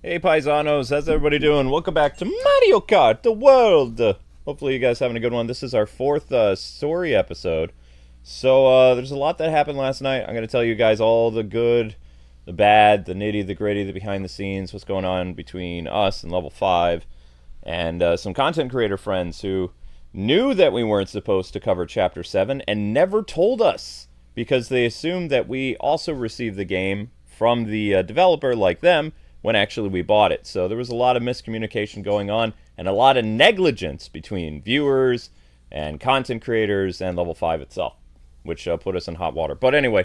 Hey Paisanos, how's everybody doing? Welcome back to Mario Kart, the world! Hopefully you guys having a good one. This is our fourth story episode. So there's a lot that happened last night. I'm going to tell you guys all the good, the bad, the nitty, the gritty, the behind the scenes, what's going on between us and level 5. And some content creator friends who knew that we weren't supposed to cover Chapter 7 and never told us because they assumed that we also received the game from the developer like them when actually we bought it. So there was a lot of miscommunication going on and a lot of negligence between viewers and content creators and level 5 itself, which put us in hot water. But anyway,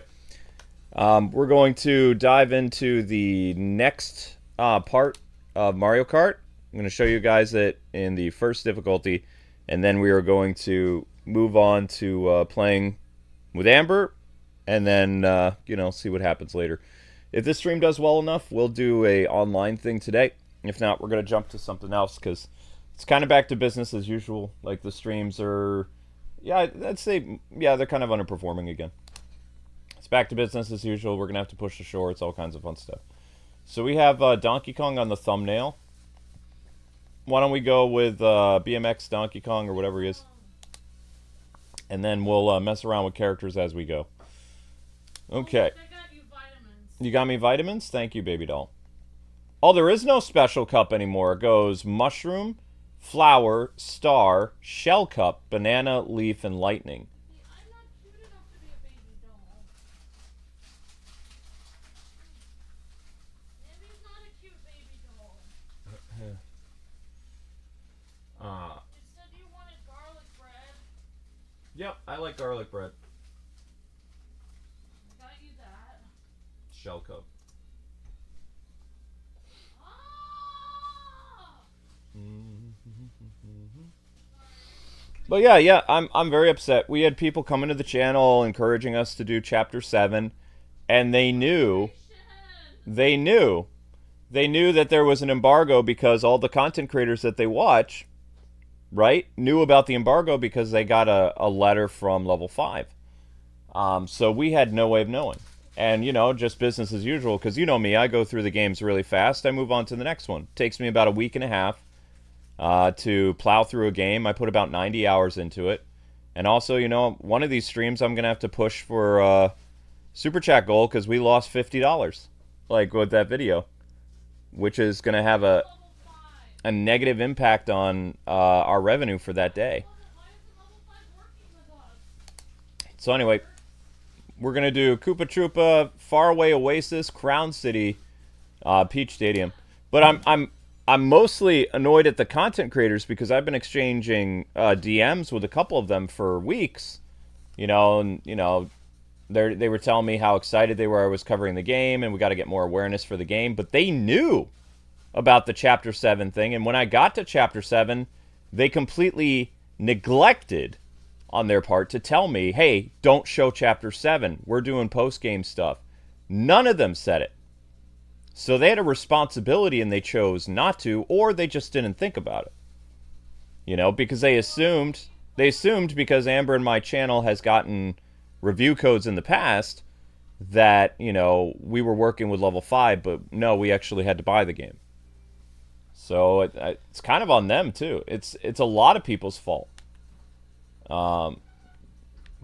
we're going to dive into the next part of Mario Kart. I'm going to show you guys it in the first difficulty, and then we are going to move on to playing with Amber, and then, see what happens later. If this stream does well enough, we'll do a online thing today. If not, we're going to jump to something else, because it's kind of back to business as usual. Like, the streams are, I'd say, they're kind of underperforming again. It's back to business as usual. We're going to have to push the shorts, all kinds of fun stuff. So we have Donkey Kong on the thumbnail. Why don't we go with BMX Donkey Kong or whatever he is. And then we'll mess around with characters as we go. Okay. You got me vitamins? Thank you, baby doll. Oh, there is no special cup anymore. It goes mushroom, flower, star, shell cup, banana, leaf, and lightning. I'm not cute enough to be a baby doll. Maybe's not a cute baby doll. You said you wanted garlic bread. Yep, I like garlic bread. I got you that. Shell cup. But yeah, I'm very upset. We had people coming to the channel encouraging us to do Chapter 7, and they knew that there was an embargo because all the content creators that they watch, right, knew about the embargo because they got a letter from level 5. So we had no way of knowing. And, just business as usual, because you know me, I go through the games really fast. I move on to the next one. It takes me about a week and a half to plow through a game. I put about 90 hours into it. And also, one of these streams I'm going to have to push for Super Chat goal because we lost $50, like, with that video, which is going to have a negative impact on our revenue for that day. So anyway, we're going to do Koopa Troopa, Faraway Oasis, Crown City, Peach Stadium. But I'm mostly annoyed at the content creators because I've been exchanging DMs with a couple of them for weeks. They were telling me how excited they were I was covering the game and we got to get more awareness for the game. But they knew about the Chapter 7 thing. And when I got to Chapter 7, they completely neglected on their part to tell me, hey, don't show Chapter 7. We're doing post-game stuff. None of them said it. So they had a responsibility and they chose not to, or they just didn't think about it. Because they assumed because Amber and my channel has gotten review codes in the past that, we were working with level 5, but no, we actually had to buy the game. So it's kind of on them too. It's a lot of people's fault.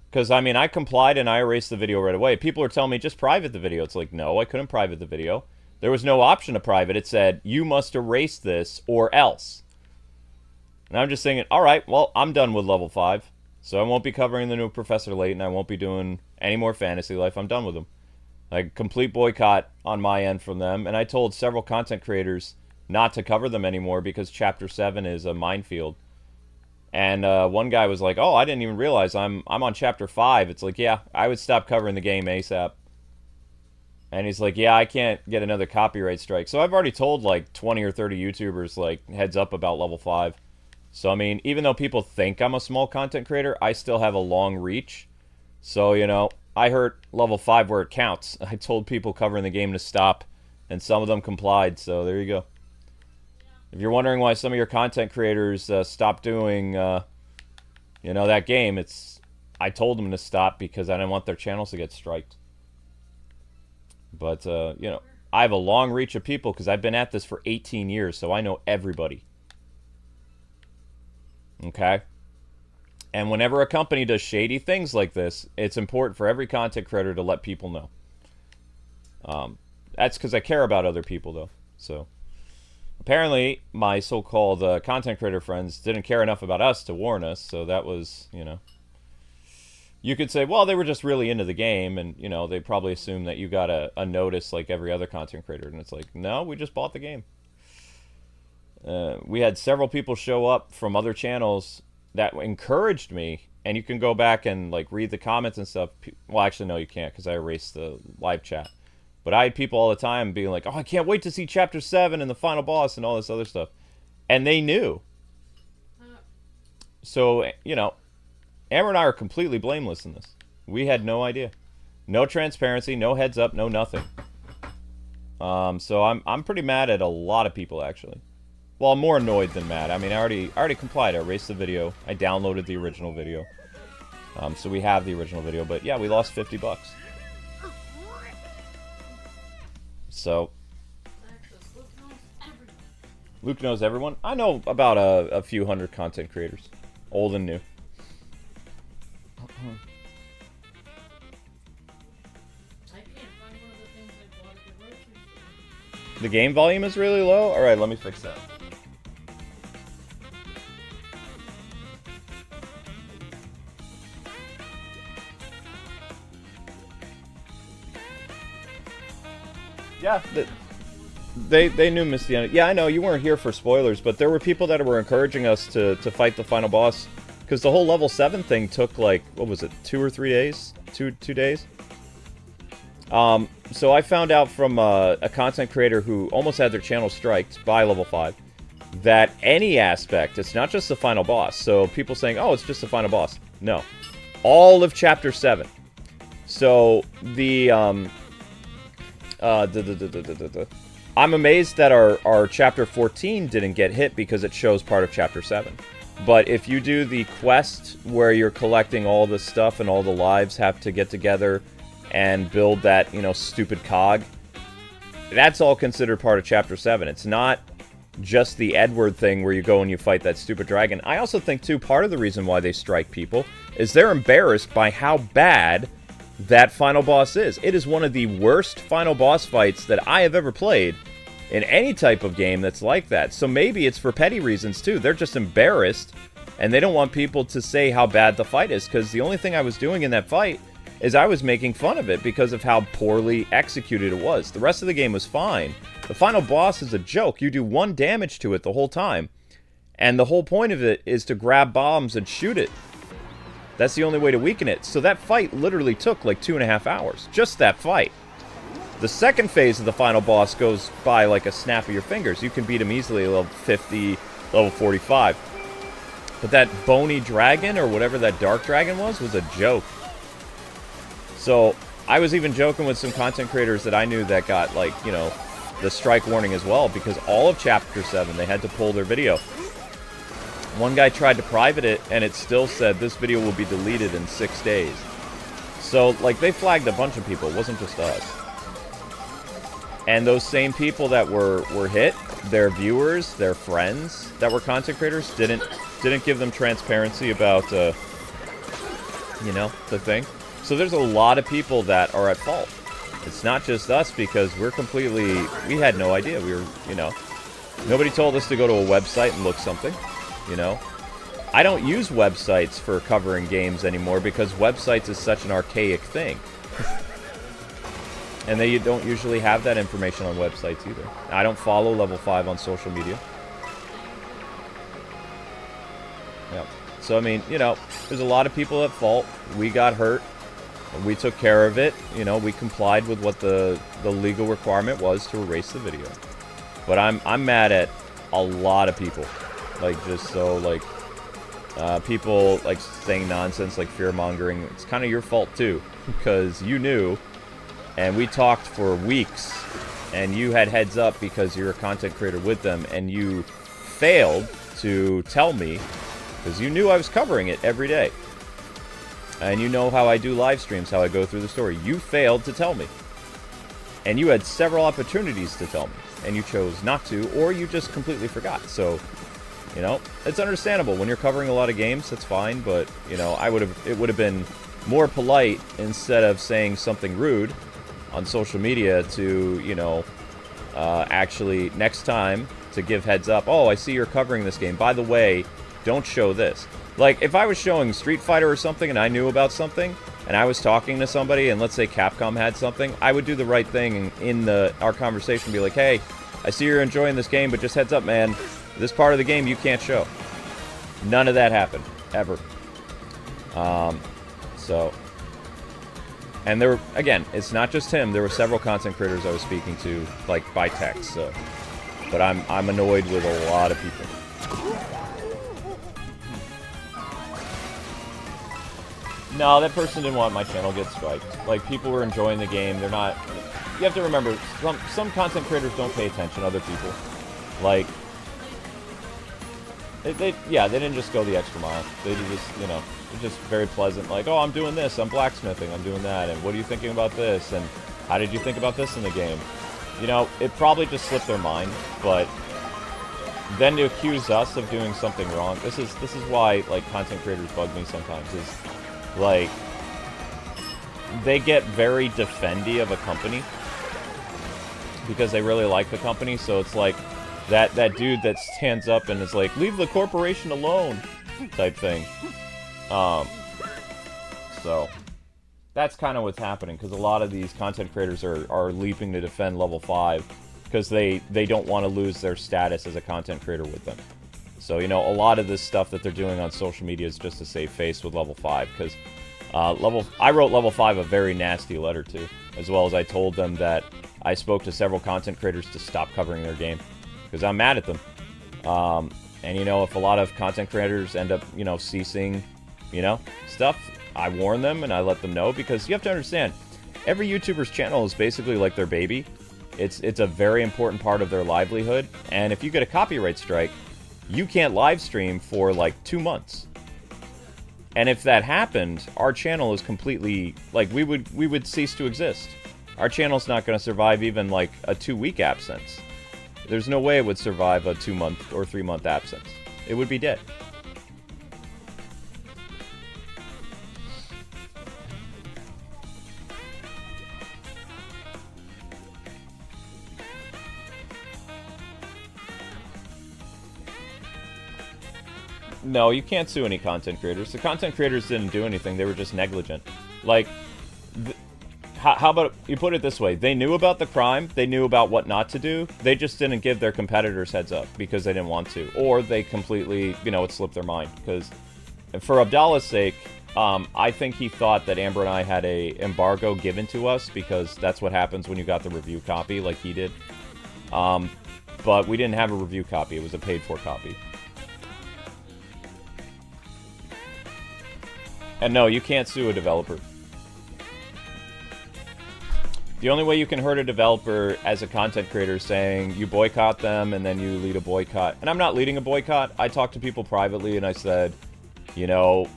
Because, I complied and I erased the video right away. People are telling me, just private the video. It's like, no, I couldn't private the video. There was no option to private. It said, you must erase this or else. And I'm just thinking, all right, well, I'm done with level 5. So I won't be covering the new Professor Layton. I won't be doing any more Fantasy Life. I'm done with them. Like, complete boycott on my end from them. And I told several content creators not to cover them anymore because Chapter 7 is a minefield. And one guy was like, oh, I didn't even realize I'm on Chapter 5. It's like, yeah, I would stop covering the game ASAP. And he's like, yeah, I can't get another copyright strike. So I've already told like 20 or 30 YouTubers, like, heads up about level 5. So, even though people think I'm a small content creator, I still have a long reach. So, I hurt level 5 where it counts. I told people covering the game to stop, and some of them complied. So there you go. If you're wondering why some of your content creators stopped doing, that game, I told them to stop because I didn't want their channels to get striked. But, I have a long reach of people because I've been at this for 18 years, so I know everybody. Okay? And whenever a company does shady things like this, it's important for every content creator to let people know. That's because I care about other people, though. So, apparently, my so-called content creator friends didn't care enough about us to warn us, so that was, you know. You could say, well, they were just really into the game, and, you know, they probably assumed that you got a notice like every other content creator, and it's like, no, we just bought the game. We had several people show up from other channels that encouraged me, and you can go back and, like, read the comments and stuff. Well, actually, no, you can't, because I erased the live chat. But I had people all the time being like, oh, I can't wait to see Chapter 7 and the final boss and all this other stuff. And they knew. So, you know, Amber and I are completely blameless in this. We had no idea. No transparency, no heads up, no nothing. So I'm pretty mad at a lot of people, actually. Well, I'm more annoyed than mad. I mean, I already complied. I erased the video. I downloaded the original video. So we have the original video. But yeah, we lost 50 bucks. So, Luke knows everyone. I know about a few hundred content creators, old and new. I can't find one of the things I bought at the grocery store. The game volume is really low? Alright, let me fix that. Yeah, they knew Misty. Yeah, I know you weren't here for spoilers, but there were people that were encouraging us to fight the final boss, because the whole level 7 thing took like, what was it, 2 or 3 days? Two days? So I found out from a content creator who almost had their channel striked by level 5 that any aspect, it's not just the final boss. So people saying, oh, it's just the final boss. No. All of Chapter 7. So I'm amazed that our Chapter 14 didn't get hit because it shows part of Chapter 7. But if you do the quest where you're collecting all the stuff and all the lives have to get together and build that, you know, stupid cog, that's all considered part of Chapter 7. It's not just the Edward thing where you go and you fight that stupid dragon. I also think, too, part of the reason why they strike people is they're embarrassed by how bad that final boss is. It is one of the worst final boss fights that I have ever played in any type of game that's like that. So maybe it's for petty reasons too. They're just embarrassed and they don't want people to say how bad the fight is, because the only thing I was doing in that fight is I was making fun of it because of how poorly executed it was. The rest of the game was fine. The final boss is a joke. You do 1 damage to it the whole time, and the whole point of it is to grab bombs and shoot it. That's the only way to weaken it. So that fight literally took like 2.5 hours. Just that fight. The second phase of the final boss goes by like a snap of your fingers. You can beat him easily at level 50, level 45. But that bony dragon, or whatever that dark dragon was a joke. So I was even joking with some content creators that I knew that got, like, you know, the strike warning as well, because all of Chapter 7, they had to pull their video. One guy tried to private it, and it still said, this video will be deleted in 6 days. So, like, they flagged a bunch of people. It wasn't just us. And those same people that were hit, their viewers, their friends that were content creators, didn't give them transparency about, you know, the thing. So there's a lot of people that are at fault. It's not just us, because we had no idea. We were, you know, nobody told us to go to a website and look something, you know. I don't use websites for covering games anymore because websites is such an archaic thing. And they don't usually have that information on websites either. I don't follow level 5 on social media. Yeah. So, I mean, you know, there's a lot of people at fault. We got hurt. We took care of it. You know, we complied with what the legal requirement was to erase the video. But I'm mad at a lot of people. Like, just so, like, people, like, saying nonsense, like fear-mongering. It's kind of your fault, too. Because you knew, and we talked for weeks, and you had heads up because you're a content creator with them, and you failed to tell me, because you knew I was covering it every day. And you know how I do live streams, how I go through the story. You failed to tell me. And you had several opportunities to tell me, and you chose not to, or you just completely forgot. So, you know, it's understandable. When you're covering a lot of games, that's fine, but, you know, it would have been more polite, instead of saying something rude on social media, to, you know, actually, next time, to give heads up. Oh, I see you're covering this game. By the way, don't show this. Like, if I was showing Street Fighter or something, and I knew about something, and I was talking to somebody, and let's say Capcom had something, I would do the right thing in our conversation, be like, hey, I see you're enjoying this game, but just heads up, man, this part of the game you can't show. None of that happened, ever. So, and there were, again, it's not just him, there were several content creators I was speaking to, like, by text, so, but I'm annoyed with a lot of people. No, that person didn't want my channel to get striked. Like, people were enjoying the game. They're not... You have to remember, some content creators don't pay attention to other people. Like, they didn't just go the extra mile. They just, you know, they're just very pleasant. Like, oh, I'm doing this, I'm blacksmithing, I'm doing that, and what are you thinking about this, and how did you think about this in the game? You know, it probably just slipped their mind, but then to accuse us of doing something wrong, this is why, like, content creators bug me sometimes, is... Like, they get very defendy of a company because they really like the company, so it's like that dude that stands up and is like, leave the corporation alone type thing. So that's kind of what's happening, because a lot of these content creators are leaping to defend level 5 because they don't want to lose their status as a content creator with them. So, you know, a lot of this stuff that they're doing on social media is just to save face with level 5, because I wrote level 5 a very nasty letter to, as well as I told them that I spoke to several content creators to stop covering their game, because I'm mad at them. And, you know, if a lot of content creators end up, you know, ceasing, you know, stuff, I warn them and I let them know, because you have to understand, every YouTuber's channel is basically like their baby. It's a very important part of their livelihood, and if you get a copyright strike, you can't live stream for like 2 months. And if that happened, our channel is completely, like, we would cease to exist. Our channel's not going to survive even like a 2-week absence. There's no way it would survive a 2-month or 3-month absence. It would be dead. No, you can't sue any content creators. The content creators didn't do anything. They were just negligent. Like, how about you put it this way? They knew about the crime. They knew about what not to do. They just didn't give their competitors heads up because they didn't want to. Or they completely, you know, it slipped their mind. Because for Abdallah's sake, I think he thought that Amber and I had a embargo given to us, because that's what happens when you got the review copy like he did. But we didn't have a review copy. It was a paid-for copy. And no, you can't sue a developer. The only way you can hurt a developer as a content creator is saying you boycott them and then you lead a boycott. And I'm not leading a boycott. I talked to people privately and I said, you know,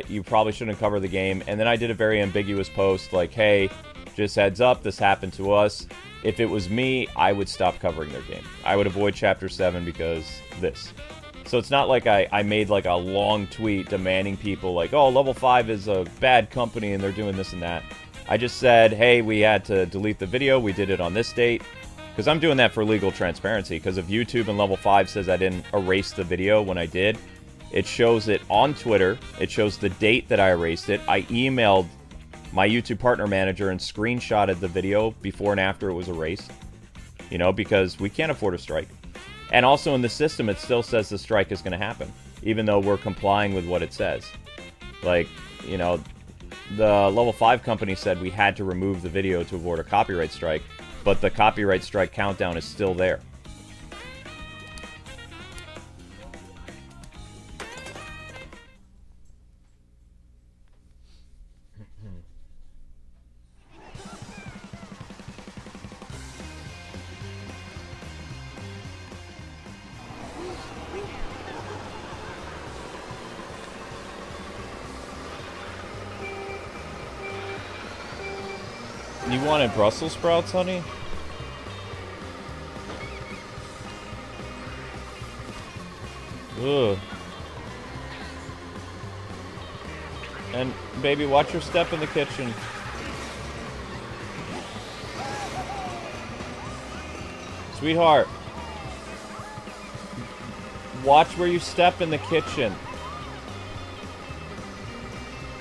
you probably shouldn't cover the game. And then I did a very ambiguous post like, hey, just heads up, this happened to us. If it was me, I would stop covering their game. I would avoid Chapter 7 because this. So it's not like I made like a long tweet demanding people like, oh, Level 5 is a bad company and they're doing this and that. I just said, hey, we had to delete the video. We did it on this date. Because I'm doing that for legal transparency. Because if YouTube and Level 5 says I didn't erase the video when I did, it shows it on Twitter. It shows the date that I erased it. I emailed my YouTube partner manager and screenshotted the video before and after it was erased. You know, because we can't afford a strike. And also in the system, it still says the strike is going to happen, even though we're complying with what it says. Like, you know, the Level 5 company said we had to remove the video to avoid a copyright strike, but the copyright strike countdown is still there. You wanted Brussels sprouts, honey? Ugh. And, baby, watch your step in the kitchen. Sweetheart. Watch where you step in the kitchen.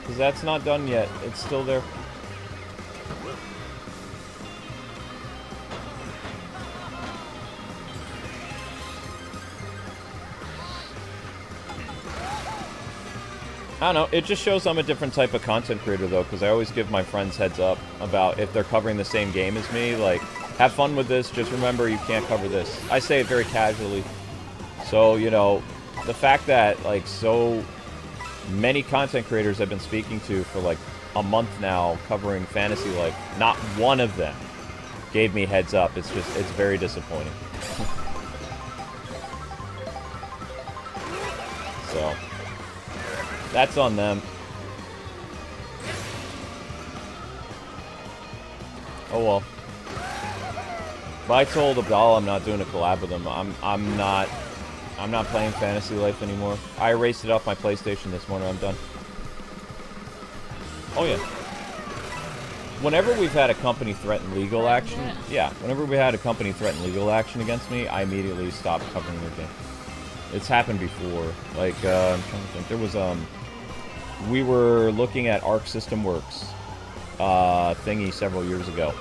Because that's not done yet. It's still there. I don't know, it just shows I'm a different type of content creator, though, because I always give my friends heads up about if they're covering the same game as me, like, have fun with this, just remember you can't cover this. I say it very casually. So, you know, the fact that, like, so many content creators I've been speaking to for, like, a month now covering Fantasy Life, not one of them gave me heads up. It's just, it's very disappointing. So... that's on them. Oh well. But I told Abdallah I'm not doing a collab with him. I'm not playing Fantasy Life anymore. I erased it off my PlayStation this morning. I'm done. Oh yeah. Whenever we've had a company threaten legal action, whenever we had a company threaten legal action against me, I immediately stopped covering their game. It's happened before. Like I'm trying to think. There was we were looking at Arc System Works thingy several years ago.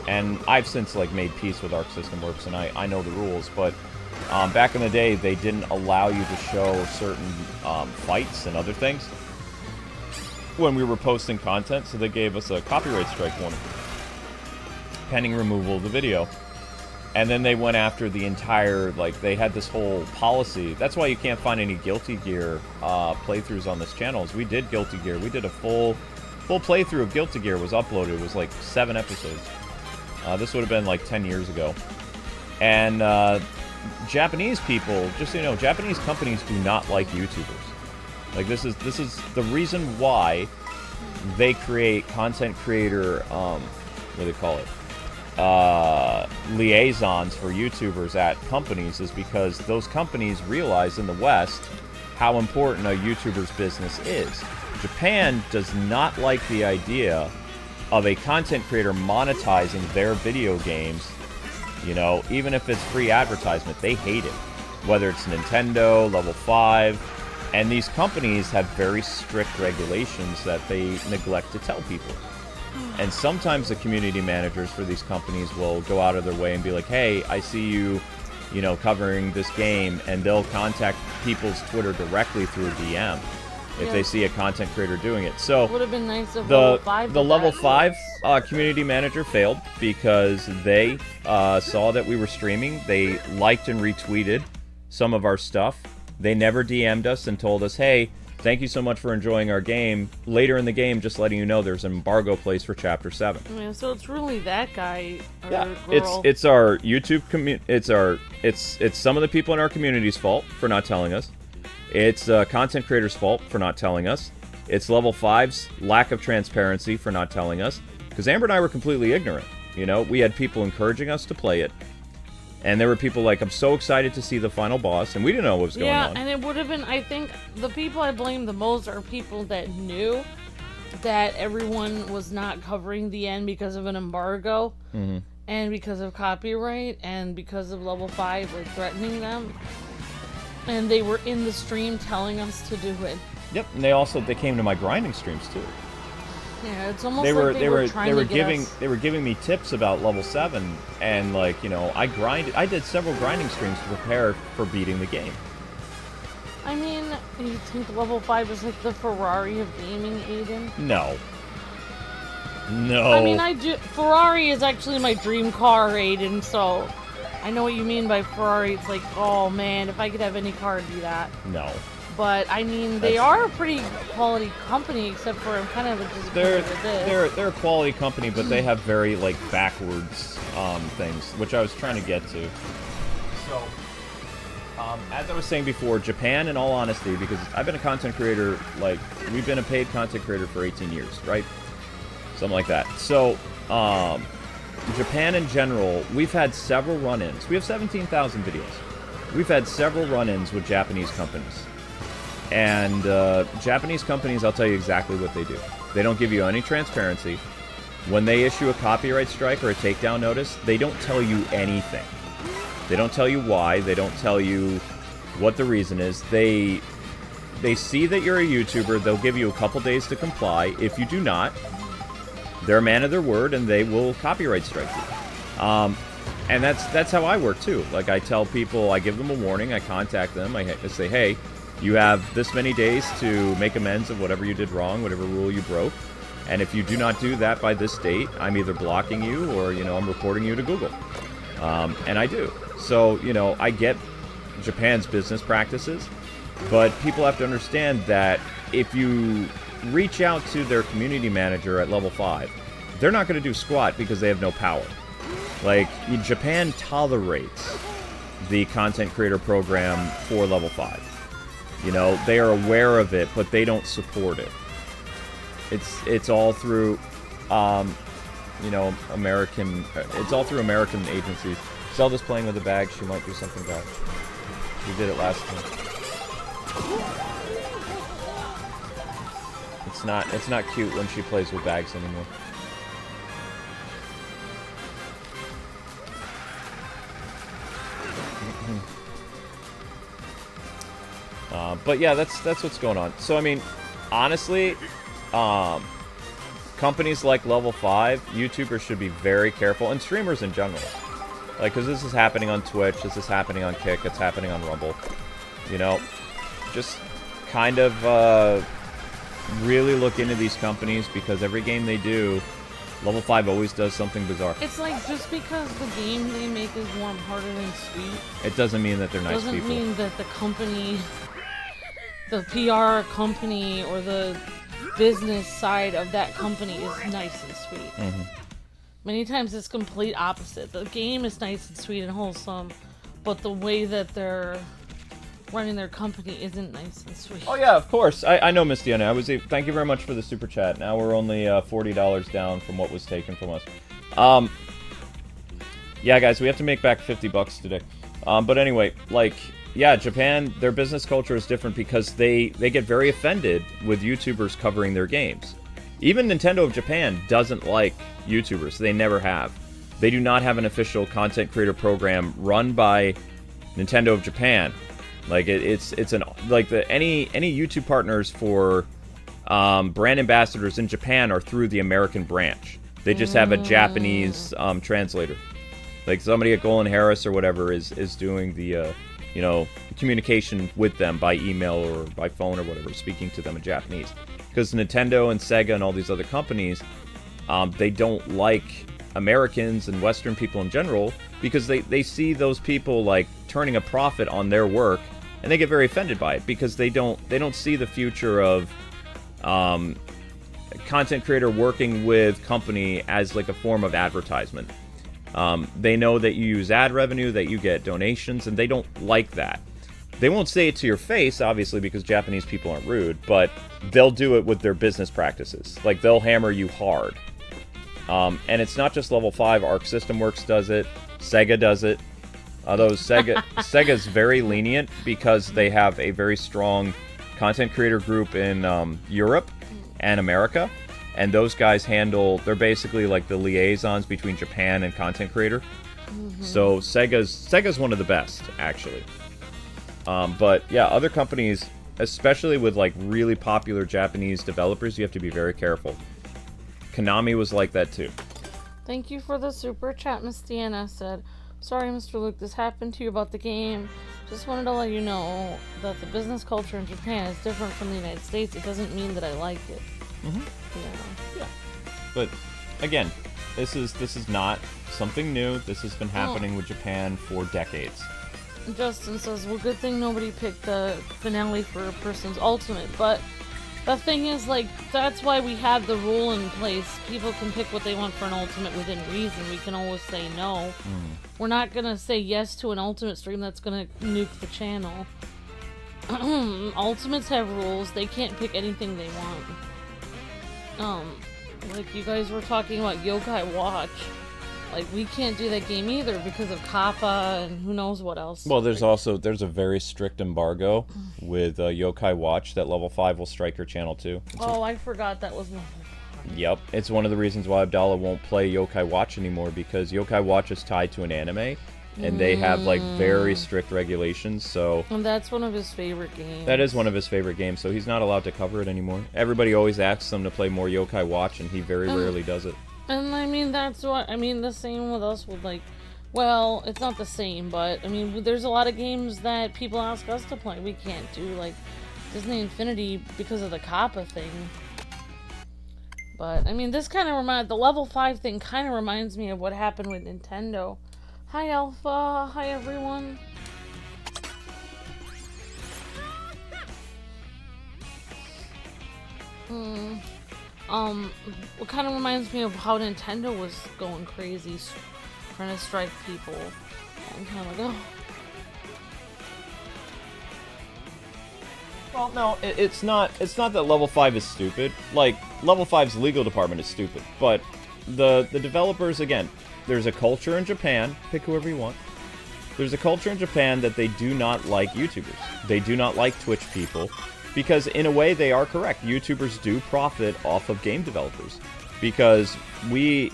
And I've since, like, made peace with Arc System Works, and I know the rules, but back in the day, they didn't allow you to show certain fights and other things when we were posting content, so they gave us a copyright strike warning, pending removal of the video. And then they went after the entire, like, they had this whole policy. That's why you can't find any Guilty Gear playthroughs on this channel. Is we did Guilty Gear. We did a full playthrough of Guilty Gear was uploaded. It was like 7 episodes. This would have been like 10 years ago. And Japanese people, just so you know, Japanese companies do not like YouTubers. Like, this is the reason why they create content creator, what do they call it? Liaisons for YouTubers at companies, is because those companies realize in the West how important a YouTuber's business is. Japan does not like the idea of a content creator monetizing their video games, you know, even if it's free advertisement. They hate it. Whether it's Nintendo, Level 5, and these companies have very strict regulations that they neglect to tell people. And sometimes the community managers for these companies will go out of their way and be like, hey, I see you, you know, covering this game, and they'll contact people's Twitter directly through a DM if they see a content creator doing it. So it would have been nice if the Level 5 community manager failed because they saw that we were streaming. They liked and retweeted some of our stuff. They never DM'd us and told us, hey, thank you so much for enjoying our game. Later in the game, just letting you know there's an embargo placed for Chapter 7. Yeah, so it's really that guy or yeah, girl. It's our YouTube community. It's some of the people in our community's fault for not telling us. It's content creators' fault for not telling us. It's Level 5's lack of transparency for not telling us. Because Amber and I were completely ignorant. You know, we had people encouraging us to play it. And there were people like, I'm so excited to see the final boss, and we didn't know what was going on. Yeah, and it would have been, I think, the people I blame the most are people that knew that everyone was not covering the end because of an embargo, and because of copyright, and because of Level 5, like, threatening them. And they were in the stream telling us to do it. Yep, and they came to my grinding streams, too. Yeah, it's almost like they were trying to get us. They were giving me tips about Level 7, and, like, you know, I did several grinding streams to prepare for beating the game. I mean, you think Level 5 is like the Ferrari of gaming, Aiden? No. No. I mean, I do. Ferrari is actually my dream car, Aiden, so I know what you mean by Ferrari. It's like, oh man, if I could have any car, it'd be that. No. But I mean, they are a pretty quality company, except for I'm kind of disappointed with this. They're a quality company, but they have very, like, backwards things, which I was trying to get to. So, as I was saying before, Japan, in all honesty, because I've been a content creator, like, we've been a paid content creator for 18 years, right? something like that. So, Japan in general, we've had several run-ins. We have 17,000 videos. We've had several run-ins with Japanese companies. And Japanese companies, I'll tell you exactly what they do. They don't give you any transparency. When they issue a copyright strike or a takedown notice, they don't tell you anything. They don't tell you why. They don't tell you what the reason is. They see that you're a YouTuber. They'll give you a couple days to comply. If you do not, they're a man of their word, and they will copyright strike you. And that's how I work, too. Like, I tell people, I give them a warning. I contact them. I say, hey, you have this many days to make amends of whatever you did wrong, whatever rule you broke. And if you do not do that by this date, I'm either blocking you or, I'm reporting you to Google. And I do. So, I get Japan's business practices, but people have to understand that if you reach out to their community manager at level 5, they're not going to do squat because they have no power. Like, Japan tolerates the content creator program for level 5. They are aware of it, but they don't support it. It's all through, American. It's all through American agencies. Zelda's playing with a bag. She might do something bad. She did it last time. It's not cute when she plays with bags anymore. But yeah, that's what's going on. So I mean, honestly, companies like Level 5, YouTubers should be very careful, and streamers in general. Like, because this is happening on Twitch, this is happening on Kick, it's happening on Rumble. Just kind of really look into these companies, because every game they do, Level 5 always does something bizarre. It's like, just because the game they make is warm-hearted and sweet, it doesn't mean that they're nice people. Doesn't mean that the company, the PR company, or the business side of that company is nice and sweet. Mm-hmm. Many times it's complete opposite. The game is nice and sweet and wholesome, but the way that they're running their company isn't nice and sweet. Oh yeah, of course. I know, Miss Diana. Thank you very much for the super chat. Now we're only $40 down from what was taken from us. Yeah, guys, we have to make back $50 today. But anyway, yeah, Japan, their business culture is different because they get very offended with YouTubers covering their games. Even Nintendo of Japan doesn't like YouTubers. They never have. They do not have an official content creator program run by Nintendo of Japan. Like, any YouTube partners for brand ambassadors in Japan are through the American branch. They just have a Japanese translator. Like, somebody at Golan Harris or whatever is doing the communication with them by email or by phone or whatever, speaking to them in Japanese. Because Nintendo and Sega and all these other companies, they don't like Americans and Western people in general, because they see those people like turning a profit on their work, and they get very offended by it, because they don't see the future of content creator working with company as like a form of advertisement. They know that you use ad revenue, that you get donations, and they don't like that. They won't say it to your face, obviously, because Japanese people aren't rude, but they'll do it with their business practices. Like, they'll hammer you hard. And it's not just Level 5. Arc System Works does it. Sega does it. Although Sega's very lenient, because they have a very strong content creator group in Europe and America. And those guys they're basically like the liaisons between Japan and content creator. Mm-hmm. So Sega's one of the best, actually. But yeah, other companies, especially with like really popular Japanese developers, you have to be very careful. Konami was like that too. Thank you for the super chat. Miss Deanna said, "Sorry, Mr. Luke, this happened to you about the game. Just wanted to let you know that the business culture in Japan is different from the United States. It doesn't mean that I like it." Mm-hmm. Yeah. But again, this is not something new. This has been happening with Japan for decades. Justin says, "Well, good thing nobody picked the finale for a person's ultimate." But the thing is, like, that's why we have the rule in place. People can pick what they want for an ultimate within reason. We can always say no. We're not gonna say yes to an ultimate stream that's gonna nuke the channel. Ultimates have rules. They can't pick anything they want. Like, you guys were talking about Yokai Watch. Like, we can't do that game either because of Kappa and who knows what else. Well, there's a very strict embargo with Yokai Watch that level 5 will strike your channel too. Oh, I forgot that was level 5. Yep, it's one of the reasons why Abdallah won't play Yokai Watch anymore, because Yokai Watch is tied to an anime, and they have like very strict regulations. So And that's one of his favorite games. that is one of his favorite games, so he's not allowed to cover it anymore. Everybody always asks him to play more Yokai Watch, and he very rarely does it. And I mean, that's what, I mean, the same with us with, like, well, it's not the same, but, I mean, there's a lot of games that people ask us to play. We can't do, like, Disney Infinity because of the Kappa thing. But, I mean, this kind of the level 5 thing kind of reminds me of what happened with Nintendo. Hi, Alpha. Hi, everyone. It kind of reminds me of how Nintendo was going crazy, trying to strike people a long time ago. Well, no, it's not that level 5 is stupid. Like, level 5's legal department is stupid. But the developers, again, there's a culture in Japan, pick whoever you want. There's a culture in Japan that they do not like YouTubers. They do not like Twitch people. Because in a way, they are correct. YouTubers do profit off of game developers. Because every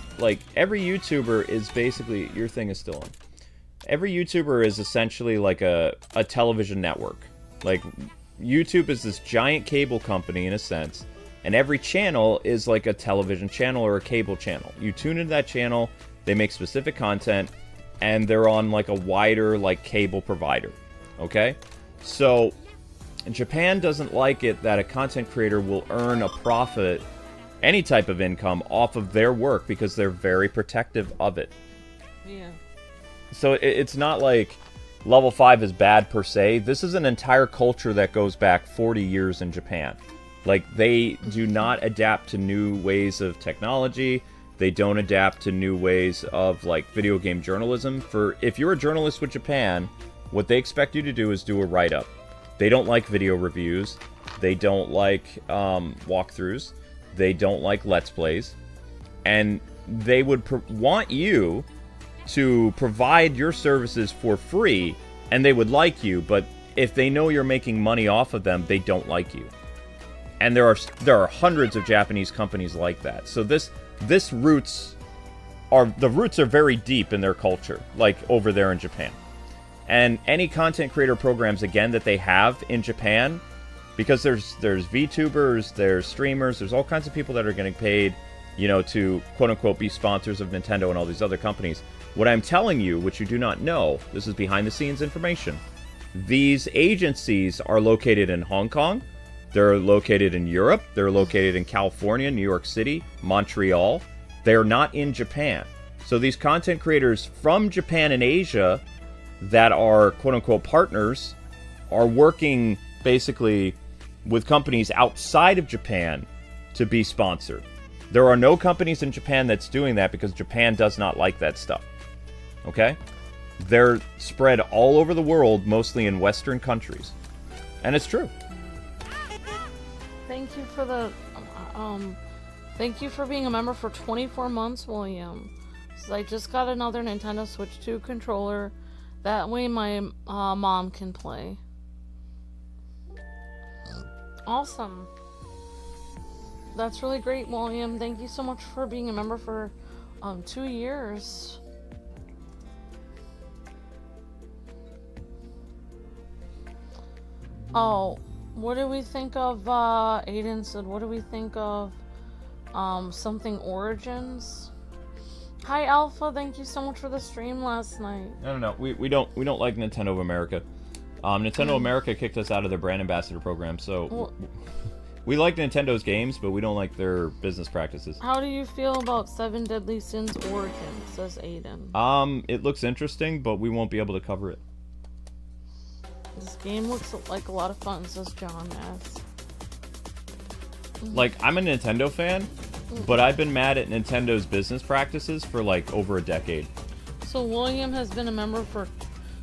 YouTuber is basically, your thing is still on. Every YouTuber is essentially like a television network. Like, YouTube is this giant cable company in a sense. And every channel is like a television channel or a cable channel. You tune into that channel, they make specific content, and they're on like a wider like cable provider. Okay? So Japan doesn't like it that a content creator will earn a profit, any type of income, off of their work because they're very protective of it. Yeah. So it's not like level 5 is bad per se. This is an entire culture that goes back 40 years in Japan. Like, they do not adapt to new ways of technology. They don't adapt to new ways of, like, video game journalism. If you're a journalist with Japan, what they expect you to do is do a write-up. They don't like video reviews. They don't like walkthroughs. They don't like Let's Plays. And they would want you to provide your services for free, and they would like you, but if they know you're making money off of them, they don't like you. And there are hundreds of Japanese companies like that. So the roots are very deep in their culture, like over there in Japan. And any content creator programs, again, that they have in Japan, because there's VTubers, there's streamers, there's all kinds of people that are getting paid, to quote-unquote be sponsors of Nintendo and all these other companies. What I'm telling you, which you do not know, this is behind-the-scenes information, these agencies are located in Hong Kong, they're located in Europe, they're located in California, New York City, Montreal. They're not in Japan. So these content creators from Japan and Asia that are quote-unquote partners are working basically with companies outside of Japan to be sponsored. There are no companies in Japan that's doing that because Japan does not like that stuff. Okay? They're spread all over the world, mostly in Western countries. And it's true. Thank you for the, thank you for being a member for 24 months, William. So I just got another Nintendo Switch 2 controller. That way my mom can play. Awesome. That's really great, William. Thank you so much for being a member for 2 years. Oh, what do we think of, Aiden said, what do we think of something Origins? Hi Alpha, thank you so much for the stream last night. No. We don't like Nintendo of America. Nintendo America kicked us out of their brand ambassador program, so we like Nintendo's games, but we don't like their business practices. How do you feel about 7 Deadly Sins Origins, says Aiden? It looks interesting, but we won't be able to cover it. This game looks like a lot of fun, says John S. Like, I'm a Nintendo fan, but I've been mad at Nintendo's business practices for like over a decade. So William has been a member for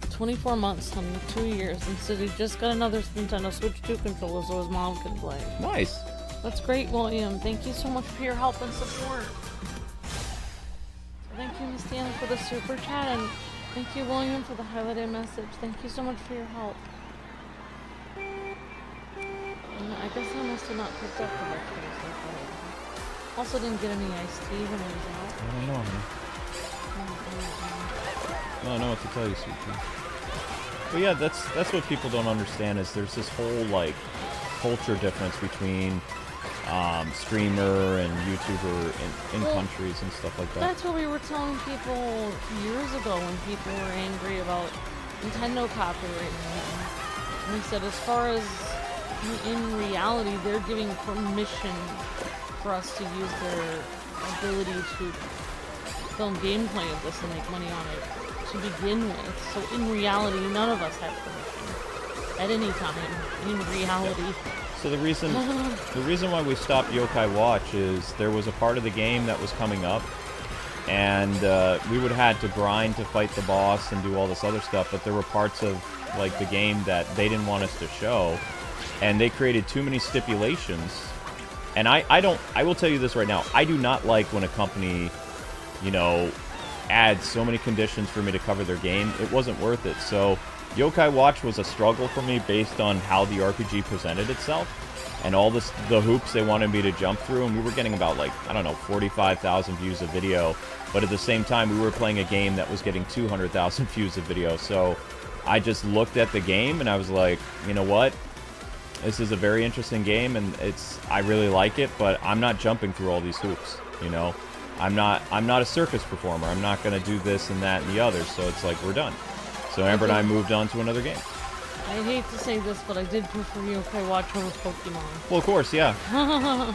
24 months, 2 years, and so he just got another Nintendo Switch 2 controller so his mom can play. Nice. That's great, William. Thank you so much for your help and support. Thank you, Miss Deanna, for the super chat, and thank you, William, for the highlighted message. Thank you so much for your help. And I guess I must have not picked up the vegetables. Also didn't get any iced tea when I was out. I don't know, man. I don't know what to tell you, sweet pea. But yeah, that's what people don't understand is there's this whole, like, culture difference between streamer and YouTuber in countries and stuff like that. That's what we were telling people years ago when people were angry about Nintendo copyright. And we said as far as in reality, they're giving permission for us to use their ability to film gameplay of this and make money on it to begin with. So in reality, none of us have permission at any time. In reality. So the reason why we stopped Yokai Watch is there was a part of the game that was coming up, and we would have had to grind to fight the boss and do all this other stuff, but there were parts of like the game that they didn't want us to show, and they created too many stipulations. And I will tell you this right now, I do not like when a company, you know, adds so many conditions for me to cover their game. It wasn't worth it. So Yokai Watch was a struggle for me based on how the RPG presented itself and all the hoops they wanted me to jump through, and we were getting about, like, I don't know, 45,000 views of video, but at the same time we were playing a game that was getting 200,000 views of video. So I just looked at the game and I was like, you know what, this is a very interesting game and I really like it, but I'm not jumping through all these hoops, you know. I'm not a circus performer. I'm not going to do this and that and the other, so it's like we're done. So Amber and I moved on to another game. I hate to say this, but I did prefer Yokai Watch over Pokemon. Well, of course, yeah.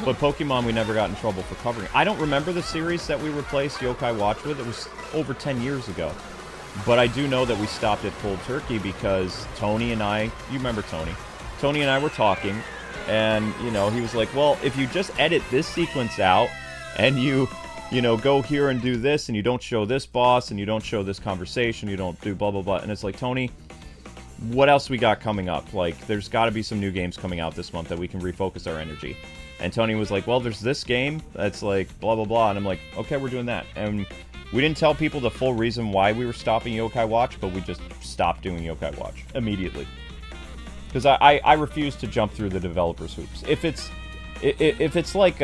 But Pokemon we never got in trouble for covering. I don't remember the series that we replaced Yokai Watch with. It was over 10 years ago. But I do know that we stopped it cold turkey because Tony and I, you remember Tony? Tony and I were talking, and, you know, he was like, well, if you just edit this sequence out, and you know, go here and do this, and you don't show this boss, and you don't show this conversation, you don't do blah, blah, blah. And it's like, Tony, what else we got coming up? Like, there's got to be some new games coming out this month that we can refocus our energy. And Tony was like, well, there's this game that's like blah, blah, blah. And I'm like, okay, we're doing that. And we didn't tell people the full reason why we were stopping Yokai Watch, but we just stopped doing Yokai Watch immediately. Because I refuse to jump through the developers' hoops. If it's like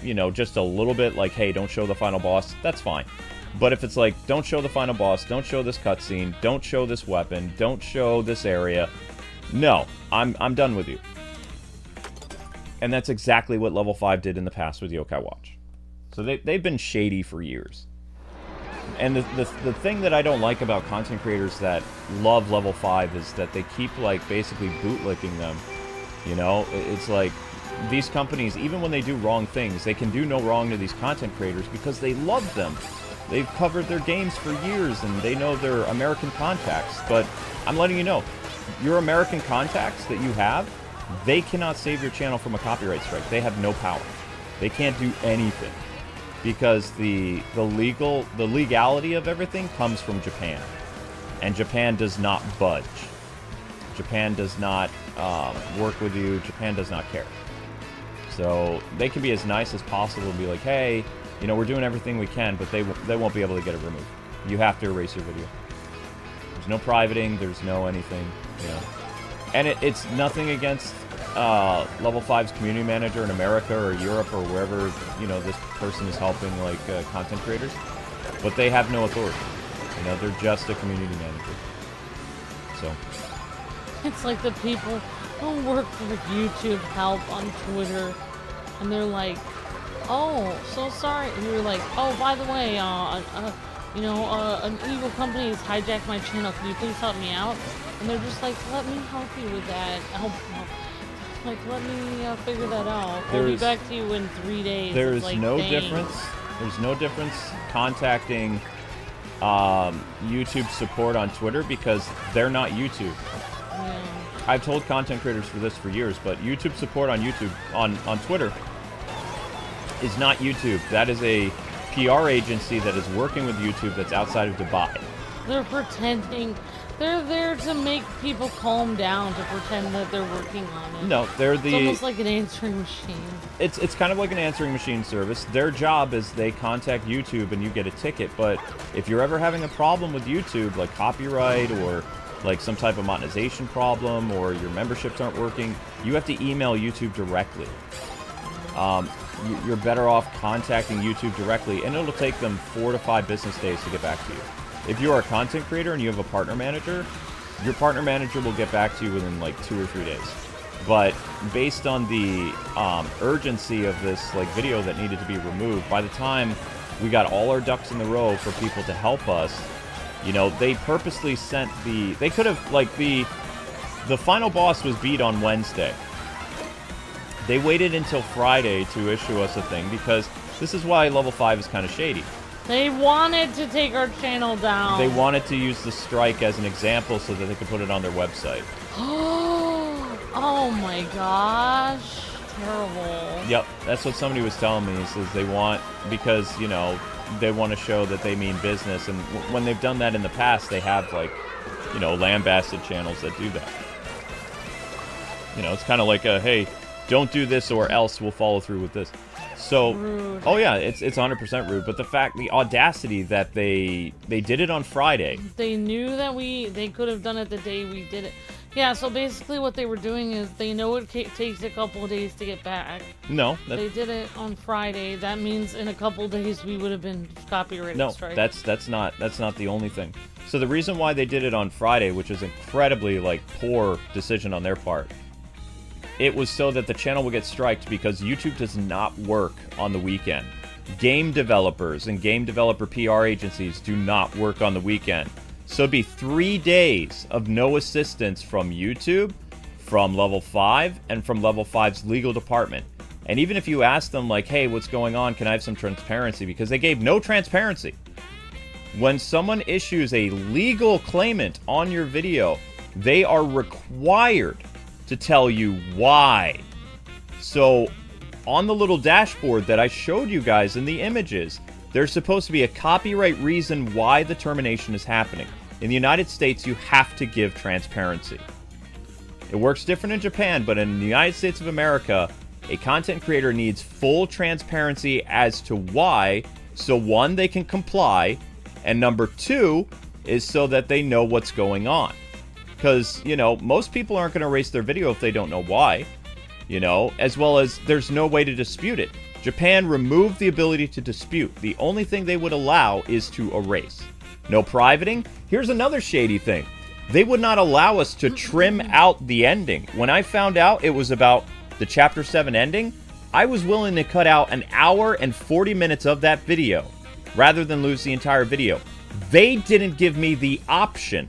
you know, just a little bit like, hey, don't show the final boss, that's fine. But if it's like, don't show the final boss, don't show this cutscene, don't show this weapon, don't show this area, no, I'm done with you. And that's exactly what Level 5 did in the past with Yokai Watch. So they've been shady for years. And the thing that I don't like about content creators that love Level 5 is that they keep, like, basically bootlicking them. You know, it's like, these companies, even when they do wrong things, they can do no wrong to these content creators because they love them. They've covered their games for years, and they know they're American contacts. But I'm letting you know, your American contacts that you have, they cannot save your channel from a copyright strike. They have no power. They can't do anything. Because the legality of everything comes from Japan. And Japan does not budge. Japan does not work with you. Japan does not care. So they can be as nice as possible and be like, hey, you know, we're doing everything we can, but they won't be able to get it removed. You have to erase your video. There's no privating, there's no anything, you know. And it's nothing against Level 5's community manager in America or Europe or wherever, you know, this person is helping, like, content creators. But they have no authority. You know, they're just a community manager. So. It's like the people who work for YouTube help on Twitter, and they're like, oh, so sorry. And you're like, oh, by the way, you know, an evil company has hijacked my channel. Can you please help me out? And they're just like, let me help you with that. Like, let me figure that out. I'll be back to you in 3 days. There's like, no dang. difference. There's no difference contacting YouTube support on Twitter because they're not YouTube. Yeah. I've told content creators for this for years, but YouTube support on YouTube, on Twitter, is not YouTube. That is a PR agency that is working with YouTube that's outside of Dubai. They're pretending. They're there to make people calm down, to pretend that they're working on it. No, they're the... It's almost like an answering machine. It's kind of like an answering machine service. Their job is they contact YouTube and you get a ticket, but if you're ever having a problem with YouTube, like copyright or like some type of monetization problem or your memberships aren't working, you have to email YouTube directly. You're better off contacting YouTube directly, and it'll take them 4 to 5 business days to get back to you. If you are a content creator and you have a partner manager, your partner manager will get back to you within like 2 or 3 days. But based on the urgency of this like video that needed to be removed, by the time we got all our ducks in the row for people to help us, you know, they purposely sent the... They could have, like, the final boss was beat on Wednesday. They waited until Friday to issue us a thing, because this is why level 5 is kind of shady. They wanted to take our channel down. They wanted to use the strike as an example so that they could put it on their website. Oh my gosh. Terrible. Yep, that's what somebody was telling me. He says they want, because, you know, they want to show that they mean business. And when they've done that in the past, they have, like, you know, lambasted channels that do that. You know, it's kind of like a, hey, don't do this or else we'll follow through with this. So, rude. Oh yeah, it's 100% rude. But the audacity that they did it on Friday. They knew that they could have done it the day we did it. Yeah, so basically what they were doing is they know it takes a couple of days to get back. No. They did it on Friday. That means in a couple of days we would have been copyrighted strike. No, that's not the only thing. So the reason why they did it on Friday, which is incredibly, like, poor decision on their part, it was so that the channel would get striked because YouTube does not work on the weekend. Game developers and game developer PR agencies do not work on the weekend. So it'd be 3 days of no assistance from YouTube, from Level 5, and from Level 5's legal department. And even if you ask them, like, hey, what's going on? Can I have some transparency? Because they gave no transparency. When someone issues a legal claimant on your video, they are required to tell you why. So on the little dashboard that I showed you guys in the images, there's supposed to be a copyright reason why the termination is happening. In the United States, you have to give transparency. It works different in Japan, but in the United States of America, a content creator needs full transparency as to why, so one, they can comply, and number two is so that they know what's going on. Because, you know, most people aren't going to erase their video if they don't know why, you know, as well as there's no way to dispute it. Japan removed the ability to dispute. The only thing they would allow is to erase. No privating. Here's another shady thing. They would not allow us to trim out the ending. When I found out it was about the Chapter 7 ending, I was willing to cut out an hour and 40 minutes of that video rather than lose the entire video. They didn't give me the option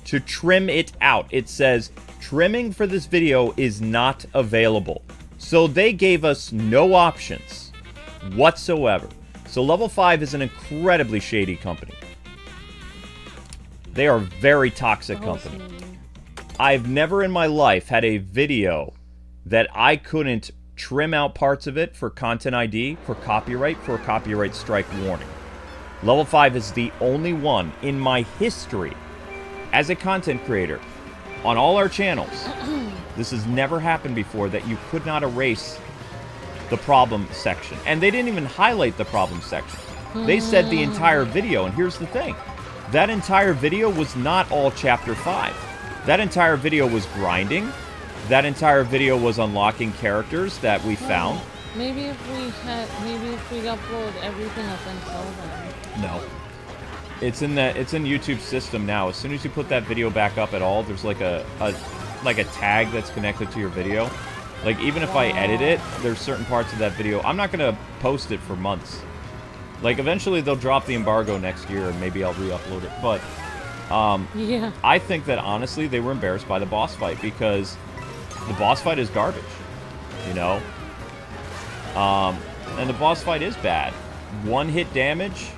to trim it out. It says, trimming for this video is not available. So they gave us no options whatsoever. So Level 5 is an incredibly shady company. They are a very toxic company. I've never in my life had a video that I couldn't trim out parts of it for content ID, for a copyright strike warning. Level 5 is the only one in my history as a content creator on all our channels. This has never happened before, that you could not erase the problem section. And they didn't even highlight the problem section. They said the entire video, and here's the thing. That entire video was not all Chapter 5. That entire video was grinding. That entire video was unlocking characters that we found. Maybe if we upload everything up until then. No. It's in YouTube's system now. As soon as you put that video back up at all, there's like a tag that's connected to your video. Like, even if I edit it, there's certain parts of that video. I'm not gonna post it for months. Like, eventually they'll drop the embargo next year and maybe I'll re-upload it. But yeah. I think that honestly they were embarrassed by the boss fight, because the boss fight is garbage, you know? And the boss fight is bad. One hit damage,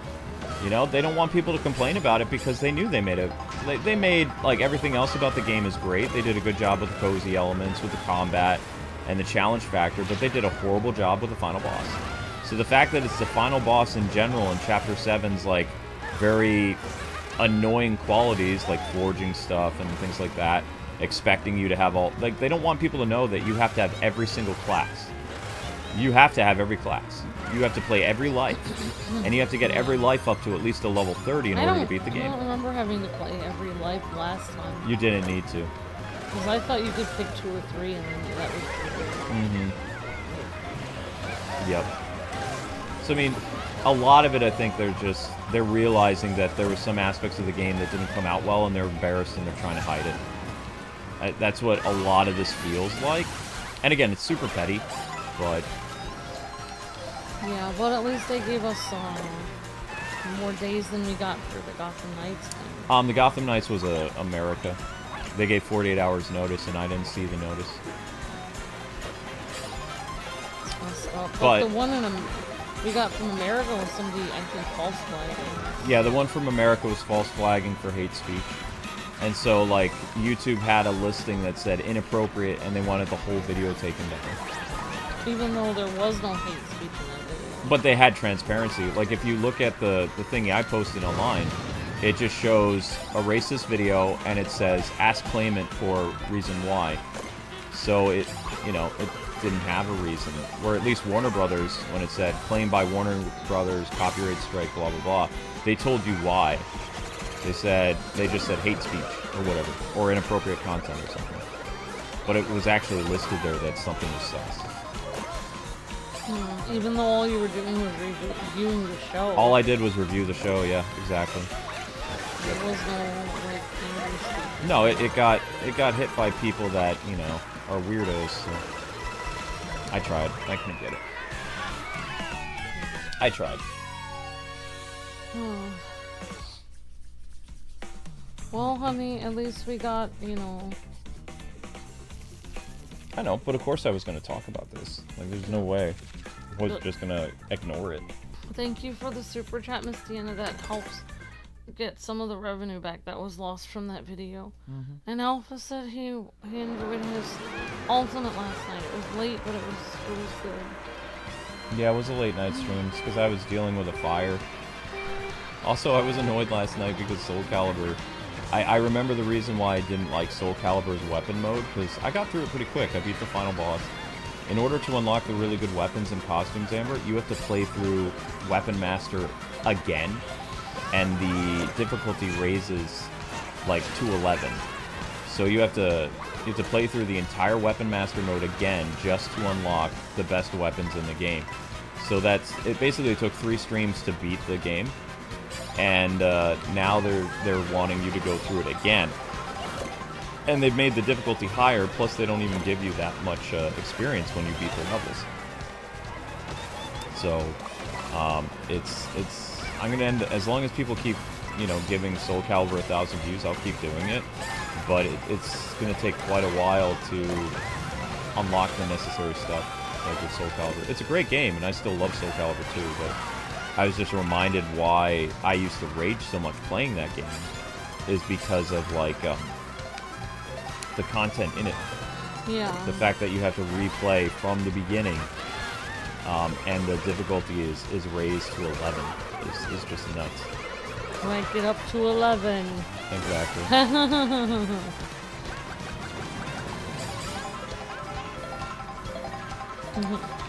you know, they don't want people to complain about it because they knew they made like, everything else about the game is great. They did a good job with the cozy elements, with the combat, and the challenge factor, but they did a horrible job with the final boss. So the fact that it's the final boss in general in Chapter 7's, like, very annoying qualities like forging stuff and things like that, expecting you to have all... Like, they don't want people to know that you have to have every single class. You have to have every class. You have to play every life. And you have to get every life up to at least a level 30 in order to beat the game. I don't remember having to play every life last time. You didn't need to. Because I thought you could pick 2 or 3 and then that was pretty Yep. So, I mean, a lot of it, I think, they're realizing that there were some aspects of the game that didn't come out well, and they're embarrassed and they're trying to hide it. That's what a lot of this feels like. And again, it's super petty, but... Yeah, but at least they gave us more days than we got for the Gotham Knights thing. The Gotham Knights was America. They gave 48 hours notice, and I didn't see the notice. But the one we got from America was somebody, I think, false flagging. Yeah, the one from America was false flagging for hate speech. And so, like, YouTube had a listing that said inappropriate, and they wanted the whole video taken down. Even though there was no hate speech in that video. But they had transparency. Like, if you look at the thingy I posted online, it just shows a racist video, and it says, ask claimant for reason why. So it, you know, it didn't have a reason. Or at least Warner Brothers, when it said, claimed by Warner Brothers, copyright strike, blah, blah, blah, they told you why. They just said hate speech, or whatever, or inappropriate content or something. But it was actually listed there that something was sus. Even though all you were doing was reviewing the show. All I did was review the show, yeah, exactly. There was no, like, angry speech. No, it got hit by people that, you know, are weirdos, so... I tried. I couldn't get it. I tried. Well, honey, at least we got, you know... I know, but of course I was going to talk about this. Like, there's no way. I was just going to ignore it. Thank you for the super chat, Miss Deanna. That helps get some of the revenue back that was lost from that video. And Alpha said he enjoyed his alternate last night. It was late, but it was good. Yeah, it was a late night stream because I was dealing with a fire. Also, I was annoyed last night because Soul Calibur... I remember the reason why I didn't like Soul Calibur's weapon mode, because I got through it pretty quick. I beat the final boss. In order to unlock the really good weapons and costumes, Amber, you have to play through Weapon Master again, and the difficulty raises, like, to 11. So you have to play through the entire Weapon Master mode again just to unlock the best weapons in the game. So it basically took 3 streams to beat the game. And now they're wanting you to go through it again. And they've made the difficulty higher, plus they don't even give you that much experience when you beat the levels. So, I'm gonna end, as long as people keep, you know, giving Soul Calibur 1,000 views, I'll keep doing it. But it's gonna take quite a while to unlock the necessary stuff, like with Soul Calibur. It's a great game, and I still love Soul Calibur too, but... I was just reminded why I used to rage so much playing that game is because of, like, the content in it. Yeah. The fact that you have to replay from the beginning, and the difficulty is raised to 11 is just nuts. Rank it up to 11. Exactly.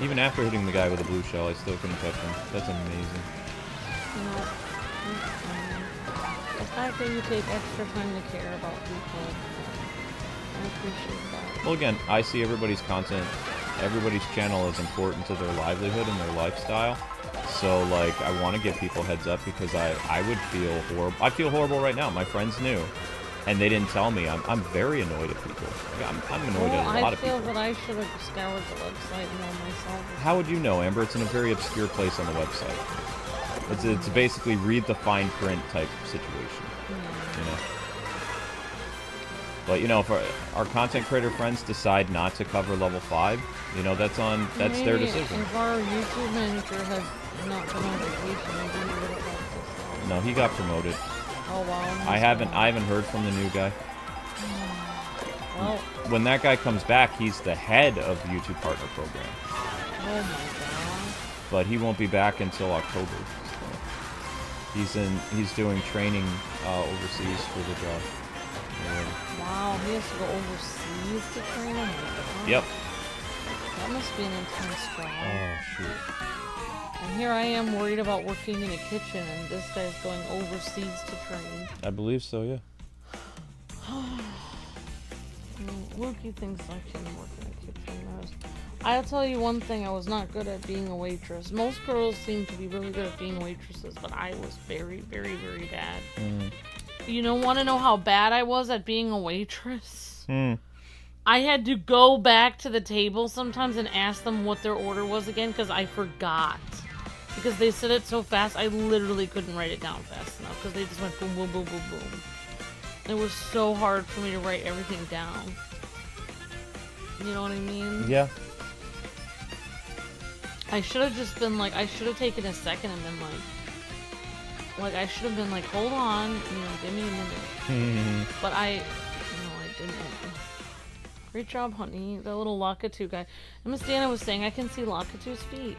Even after hitting the guy with a blue shell, I still couldn't touch him. That's amazing. No. The fact that you take extra time to care about people, I appreciate that. Well, again, I see everybody's content, everybody's channel is important to their livelihood and their lifestyle. So, like, I want to give people heads up because I would feel horrible. I feel horrible right now. My friends knew. And they didn't tell me. I'm very annoyed at people. I'm annoyed at a lot of people. I feel that I should have scoured the website more myself. How would you know, Amber? It's in a very obscure place on the website. It's basically read the fine print type situation. You know? But, you know, if our content creator friends decide not to cover level 5, you know, that's their decision. If our YouTube manager had not been on vacation, maybe he would have helped us. No, he got promoted. Oh, wow. I haven't heard from the new guy. Well, when that guy comes back, he's the head of the YouTube Partner Program. Oh my god. But he won't be back until October. So he's doing training overseas for the job. Wow, he has to go overseas to train? Oh my God. Yep. That must be an intense job. Oh, shoot. And here I am worried about working in a kitchen, and this guy's going overseas to train. I believe so, yeah. Lukey thinks I can work in a kitchen. I'll tell you one thing, I was not good at being a waitress. Most girls seem to be really good at being waitresses, but I was very, very, very bad. You want to know how bad I was at being a waitress? I had to go back to the table sometimes and ask them what their order was again because I forgot. Because they said it so fast, I literally couldn't write it down fast enough because they just went boom, boom, boom, boom, boom. It was so hard for me to write everything down. You know what I mean? Yeah. I should have just been like, I should have taken a second and been like I should have been like, hold on, give me a minute. But I didn't. Great job, honey. The little Lakatu guy. And Miss Dana was saying, I can see Lakatu's feet.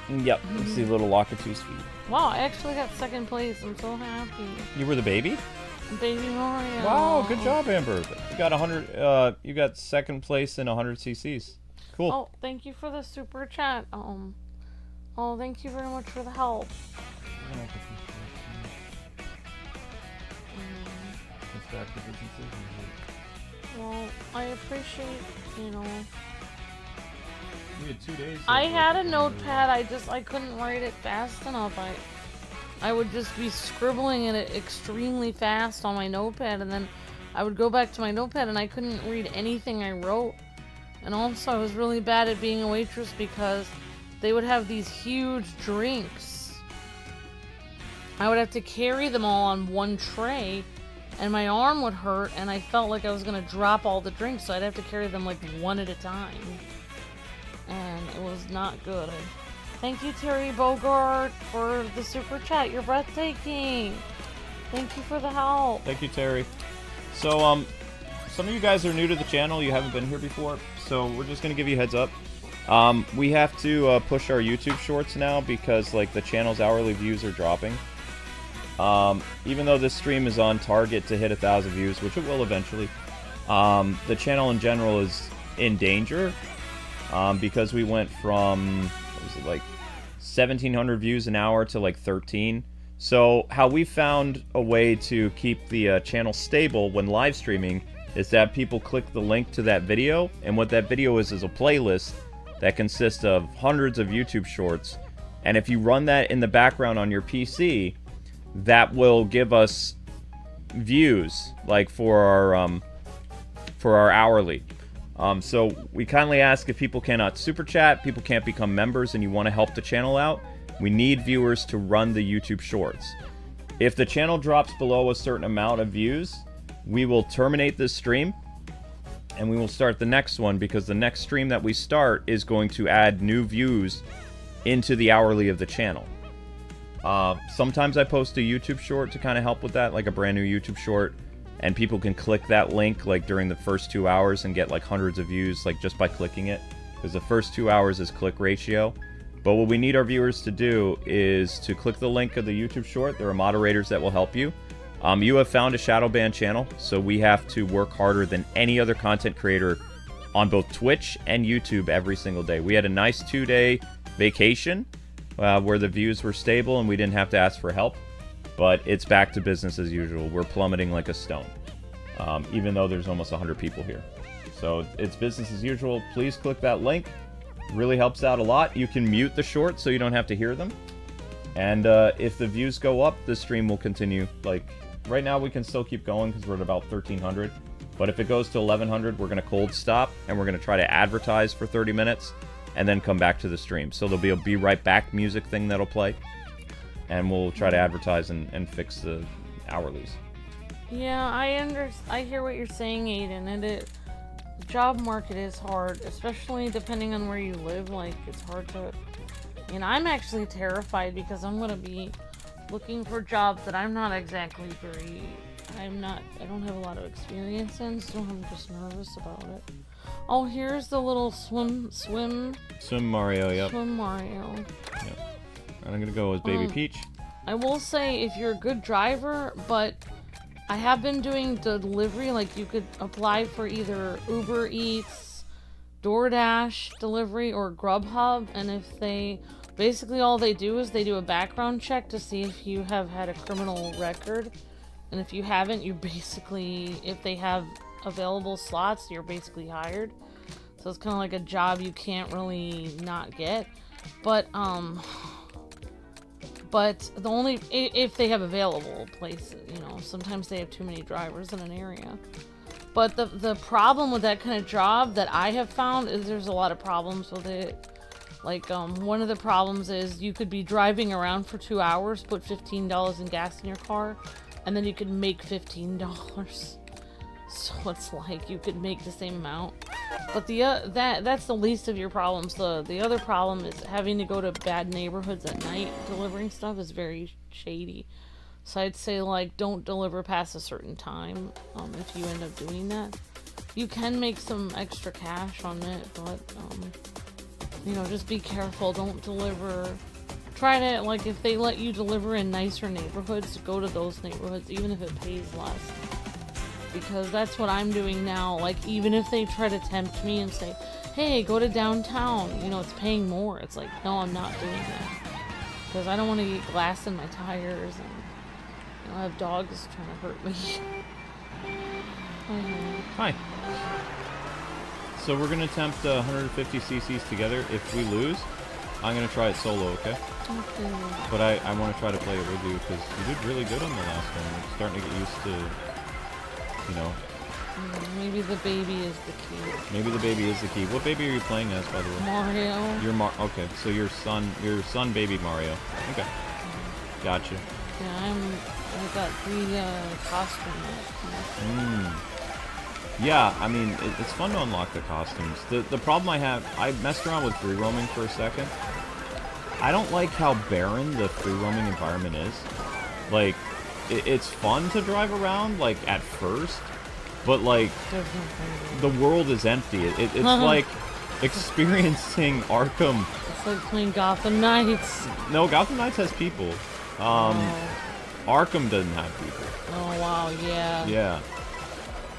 Yep, see little Lakatu's feet. Wow, I actually got second place. I'm so happy. You were the baby? Baby Mario. Wow, good job, Amber. You got 100. You got second place in 100 cc's. Cool. Oh, thank you for the super chat. Oh, thank you very much for the help. Well, I appreciate, We had 2 days. I had a notepad, I couldn't write it fast enough. I would just be scribbling it extremely fast on my notepad, and then I would go back to my notepad and I couldn't read anything I wrote. And also I was really bad at being a waitress because they would have these huge drinks. I would have to carry them all on one tray, and my arm would hurt, and I felt like I was going to drop all the drinks, so I'd have to carry them like one at a time. And it was not good. Thank you, Terry Bogart, for the super chat. You're breathtaking. Thank you for the help. Thank you, Terry. So, some of you guys are new to the channel. You haven't been here before, so we're just going to give you a heads up. We have to push our YouTube shorts now because, like, the channel's hourly views are dropping. Even though this stream is on target to hit 1,000 views, which it will eventually, the channel in general is in danger because we went from, what was it, like 1,700 views an hour to like 13. So how we found a way to keep the channel stable when live streaming is that people click the link to that video, and what that video is a playlist that consists of hundreds of YouTube shorts, and if you run that in the background on your PC, that will give us views, like for our hourly. So we kindly ask, if people cannot super chat, people can't become members, and you want to help the channel out, we need viewers to run the YouTube shorts. If the channel drops below a certain amount of views, we will terminate this stream and we will start the next one, because the next stream that we start is going to add new views into the hourly of the channel. Sometimes I post a YouTube short to kind of help with that, like a brand new YouTube short, and people can click that link like during the first 2 hours and get like hundreds of views like just by clicking it, because the first 2 hours is click ratio. But what we need our viewers to do is to click the link of the YouTube short. There are moderators that will help you. You have found a shadow ban channel, so we have to work harder than any other content creator on both Twitch and YouTube every single day. We had a nice 2-day vacation where the views were stable and we didn't have to ask for help, but it's back to business as usual. We're plummeting like a stone, even though there's almost 100 people here. So it's business as usual. Please click that link. It really helps out a lot. You can mute the shorts so you don't have to hear them. And if the views go up, the stream will continue. Like, right now we can still keep going because we're at about 1,300. But if it goes to 1,100, we're going to cold stop, and we're going to try to advertise for 30 minutes and then come back to the stream. So there'll be a Be Right Back music thing that'll play, and we'll try to advertise and fix the hourlies. Yeah, I hear what you're saying, Aiden, and the job market is hard, especially depending on where you live. Like, it's hard to... And I'm actually terrified because I'm going to be looking for jobs that I'm not exactly very... I don't have a lot of experience in, so I'm just nervous about it. Oh, here's the little swim Mario, yep. Swim Mario. Yep. And I'm gonna go as Baby Peach. I will say if you're a good driver, but I have been doing delivery, like you could apply for either Uber Eats, DoorDash delivery, or Grubhub, and if they, basically all they do is they do a background check to see if you have had a criminal record, and if you haven't, you basically, if they have available slots, you're basically hired. So it's kind of like a job you can't really not get, but the only, if they have available places, you know, sometimes they have too many drivers in an area. But the problem with that kind of job that I have found is there's a lot of problems with it. Like, one of the problems is you could be driving around for 2 hours, put $15 in gas in your car, and then you could make $15. So it's like you could make the same amount. But that's the least of your problems. The other problem is having to go to bad neighborhoods at night delivering stuff is very shady. So I'd say, like, don't deliver past a certain time if you end up doing that. You can make some extra cash on it, but you know, just be careful. Don't deliver. Try to, like, if they let you deliver in nicer neighborhoods, go to those neighborhoods, even if it pays less. Because that's what I'm doing now. Like, even if they try to tempt me and say, hey, go to downtown, you know, it's paying more. It's like, no, I'm not doing that. Because I don't want to get glass in my tires, and, you know, I have dogs trying to hurt me. Hi. So we're going to attempt 150 cc's together. If we lose, I'm going to try it solo, okay? Okay. But I want to try to play it with you, because you did really good on the last one. I'm starting to get used to, you know. Maybe the baby is the key. Maybe the baby is the key. What baby are you playing as, by the way? Mario. Okay, so your son baby Mario. Okay. Gotcha. Yeah, I got 3 costumes. Yeah, I mean, it's fun to unlock the costumes. The problem I have, I messed around with free roaming for a second. I don't like how barren the free roaming environment is. Like, it's fun to drive around, like, at first, but, like, the world is empty. It's like experiencing Arkham. It's like playing Gotham Knights. No, Gotham Knights has people. Arkham doesn't have people. Oh, wow, yeah. Yeah.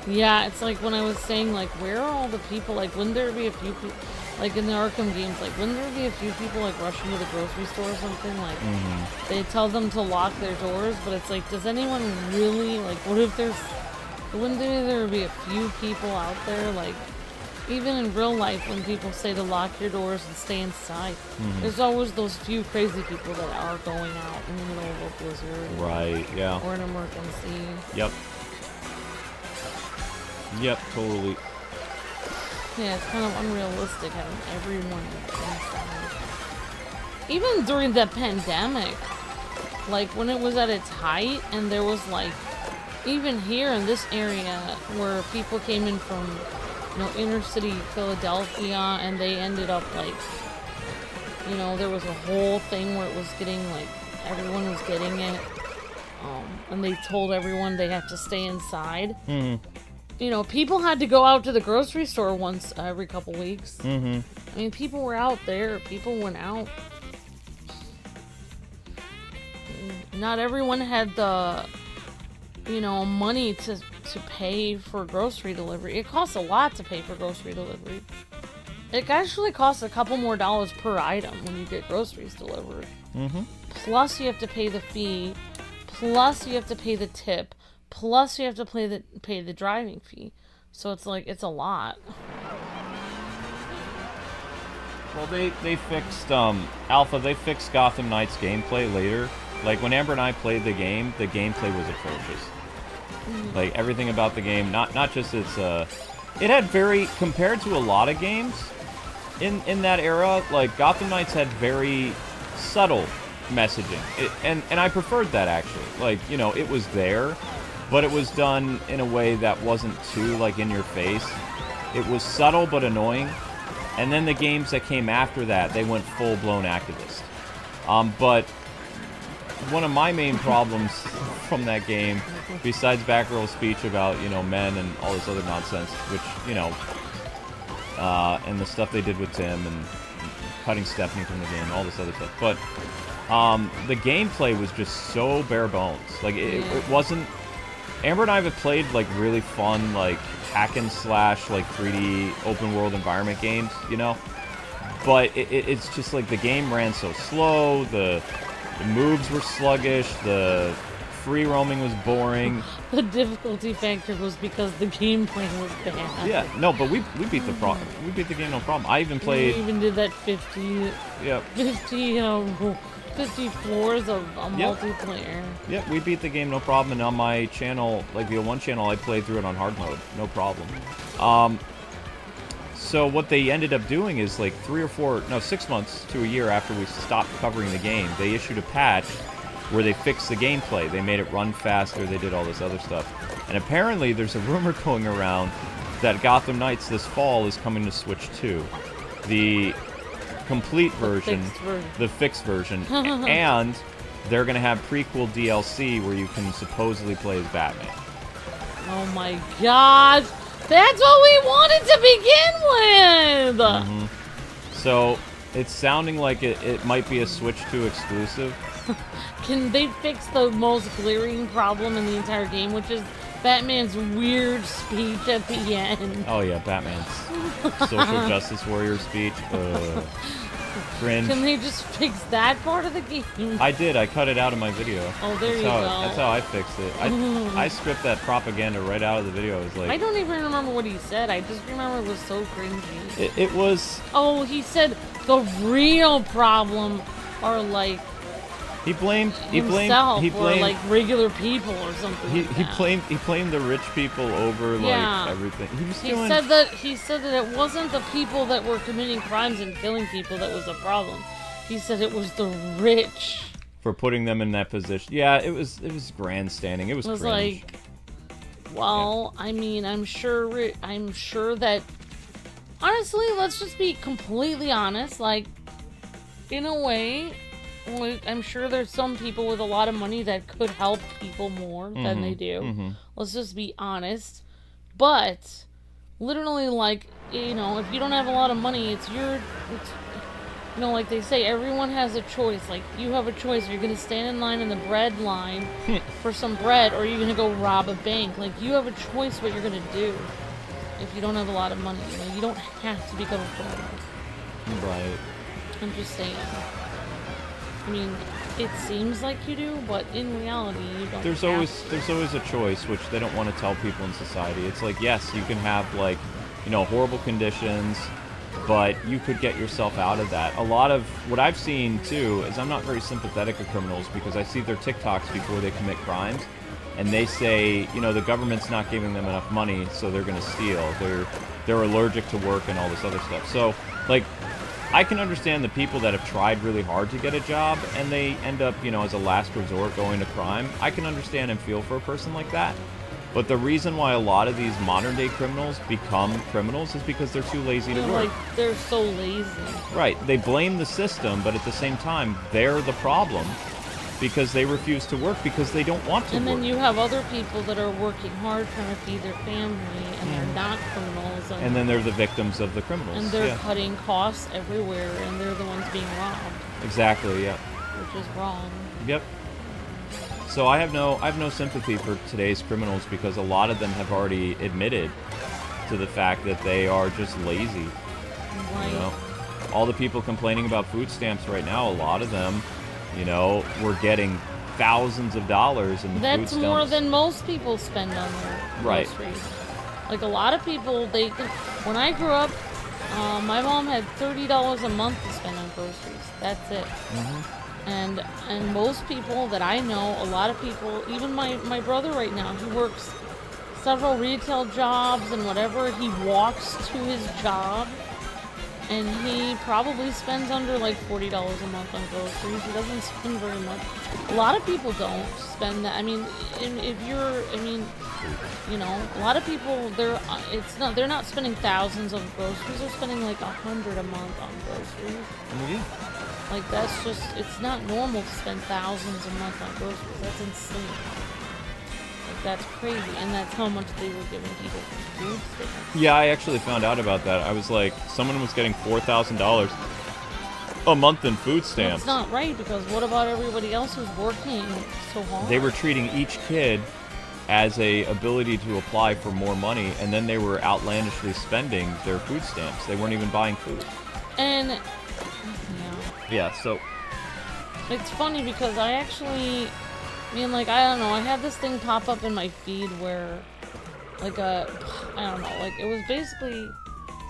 Yeah, it's like when I was saying, like, where are all the people? Like, wouldn't there be a few people, like, in the Arkham games, like, wouldn't there be a few people, like, rushing to the grocery store or something? Like, they tell them to lock their doors, but it's like, does anyone really, like, what if wouldn't there be a few people out there, like, even in real life, when people say to lock your doors and stay inside, there's always those few crazy people that are going out in the middle of a blizzard. Right, yeah. Or an emergency. Yep. Yep, totally. Yeah, it's kind of unrealistic having everyone inside. Even during the pandemic, like when it was at its height, and there was like, even here in this area where people came in from, you know, inner city Philadelphia, and they ended up like, you know, there was a whole thing where it was getting like, everyone was getting it, and they told everyone they had to stay inside. You know, people had to go out to the grocery store once every couple weeks. I mean, people were out there. People went out. Not everyone had the, you know, money to pay for grocery delivery. It costs a lot to pay for grocery delivery. It actually costs a couple more dollars per item when you get groceries delivered. Plus you have to pay the fee. Plus you have to pay the tip. Plus, you have to pay the driving fee. So it's like, it's a lot. Well, they fixed, Alpha, they fixed Gotham Knights gameplay later. Like, when Amber and I played the gameplay was atrocious. Like, everything about the game, not just its, it had very, compared to a lot of games in that era, like, Gotham Knights had very subtle messaging. And I preferred that, actually. Like, you know, it was there, but it was done in a way that wasn't too, like, in your face. It was subtle but annoying. And then the games that came after that, they went full-blown activist. But one of my main problems from that game, besides Batgirl's speech about, you know, men and all this other nonsense, which, you know, and the stuff they did with Tim and cutting Stephanie from the game, all this other stuff. But the gameplay was just so bare bones. Like, it wasn't... Amber and I have played, like, really fun, like, hack and slash, like, 3D open world environment games, you know? But it's just, like, the game ran so slow, the moves were sluggish, the free roaming was boring. The difficulty factor was because the gameplay was bad. Yeah, no, but we beat the we beat the game no problem. I even played... We even did that 50 floors of a multiplayer. Yep, we beat the game no problem, and on my channel, like the one channel, I played through it on hard mode, no problem. So what they ended up doing is like 6 months to a year after we stopped covering the game, they issued a patch where they fixed the gameplay. They made it run faster, they did all this other stuff. And apparently there's a rumor going around that Gotham Knights this fall is coming to Switch 2. The complete version, the fixed version, and they're going to have prequel DLC where you can supposedly play as Batman. Oh my god! That's what we wanted to begin with! So, it's sounding like it might be a Switch 2 exclusive. Can they fix the most glaring problem in the entire game, which is Batman's weird speech at the end? Oh yeah, Batman's social justice warrior speech. Cringe. Can they just fix that part of the game? I did. I cut it out of my video. Oh, there you go. That's how I fixed it. I stripped that propaganda right out of the video. It was like... I don't even remember what he said. I just remember it was so cringy. It was... Oh, he said the real problem are like... He blamed or like regular people or something. He blamed the rich people over like everything. He said that it wasn't the people that were committing crimes and killing people that was a problem. He said it was the rich for putting them in that position. Yeah, it was grandstanding. It was cringe. Like, well, yeah. I mean, I'm sure that honestly, let's just be completely honest. Like, in a way, I'm sure there's some people with a lot of money that could help people more than they do. Let's just be honest. But literally, like, you know, if you don't have a lot of money, it's you know, like they say, everyone has a choice. Like, you have a choice. You're going to stand in line in the bread line for some bread, or you're going to go rob a bank. Like, you have a choice what you're going to do if you don't have a lot of money. You know, you don't have to become a criminal. Right. I'm just saying. I mean, it seems like you do, but in reality, you don't. There's always a choice, which they don't want to tell people in society. It's like, yes, you can have, like, you know, horrible conditions, but you could get yourself out of that. A lot of what I've seen too is I'm not very sympathetic to criminals because I see their TikToks before they commit crimes, and they say, you know, the government's not giving them enough money, so they're going to steal. They're allergic to work and all this other stuff. So, like, I can understand the people that have tried really hard to get a job and they end up, you know, as a last resort going to crime. I can understand and feel for a person like that. But the reason why a lot of these modern day criminals become criminals is because they're too lazy to work. Like, they're so lazy. Right. They blame the system, but at the same time, they're the problem because they refuse to work because they don't want to work. And then you have other people that are working hard trying to feed their family, and they're not criminals. And then they're the victims of the criminals. And they're cutting costs everywhere, and they're the ones being robbed. Exactly, yeah. Which is wrong. Yep. So I have no sympathy for today's criminals because a lot of them have already admitted to the fact that they are just lazy. Right. You know? All the people complaining about food stamps right now, a lot of them, you know, we're getting thousands of dollars in food stamps. That's more than most people spend on their groceries. Like, a lot of people, when I grew up, my mom had $30 a month to spend on groceries. That's it. And most people that I know, a lot of people, even my brother right now, he works several retail jobs and whatever. He walks to his job, and he probably spends under like $40 a month on groceries. He doesn't spend very much. A lot of people don't spend that. I mean, you know, a lot of people, they're not spending thousands on groceries. They're spending like $100 a month on groceries. Like, that's just, it's not normal to spend thousands a month on groceries. That's insane. Like, that's crazy. And that's how much they were giving people for food stamps. Yeah, I actually found out about that. I was like, someone was getting $4,000 a month in food stamps. That's not right, because what about everybody else who's working so hard? They were treating each kid as a ability to apply for more money, and then they were outlandishly spending their food stamps. They weren't even buying food. And yeah, so it's funny because I actually, I don't know, I had this thing pop up in my feed where, I don't know, it was basically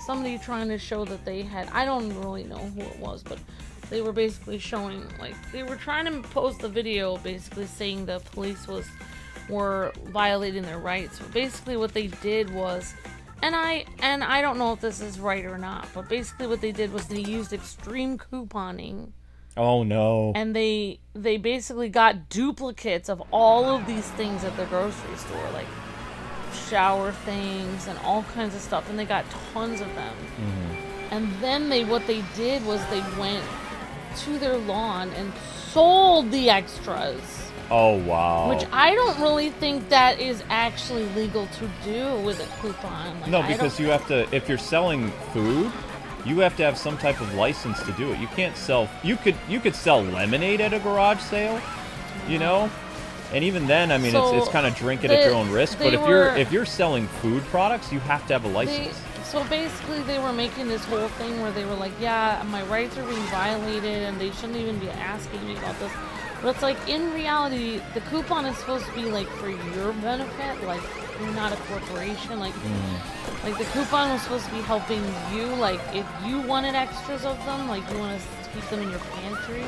somebody trying to show that they had, I don't really know who it was, but they were basically showing, they were trying to post a video basically saying the police were violating their rights. But basically what they did was, and I don't know if this is right or not, but basically what they did was they used extreme couponing. Oh no. And they basically got duplicates of all of these things at the grocery store, like shower things and all kinds of stuff, and they got tons of them. Mm-hmm. And then what they did was they went to their lawn and sold the extras. Oh, wow. Which I don't really think that is actually legal to do with a coupon. No, because you have to, if you're selling food, you have to have some type of license to do it. You can't sell, you could sell lemonade at a garage sale, you know? And even then, I mean, it's kind of drink it at your own risk. But if you're selling food products, you have to have a license. So basically, they were making this whole thing where they were like, yeah, my rights are being violated, and they shouldn't even be asking me about this. But it's in reality, the coupon is supposed to be, for your benefit. You're not a corporation. Like the coupon was supposed to be helping you. If you wanted extras of them, you want to keep them in your pantry.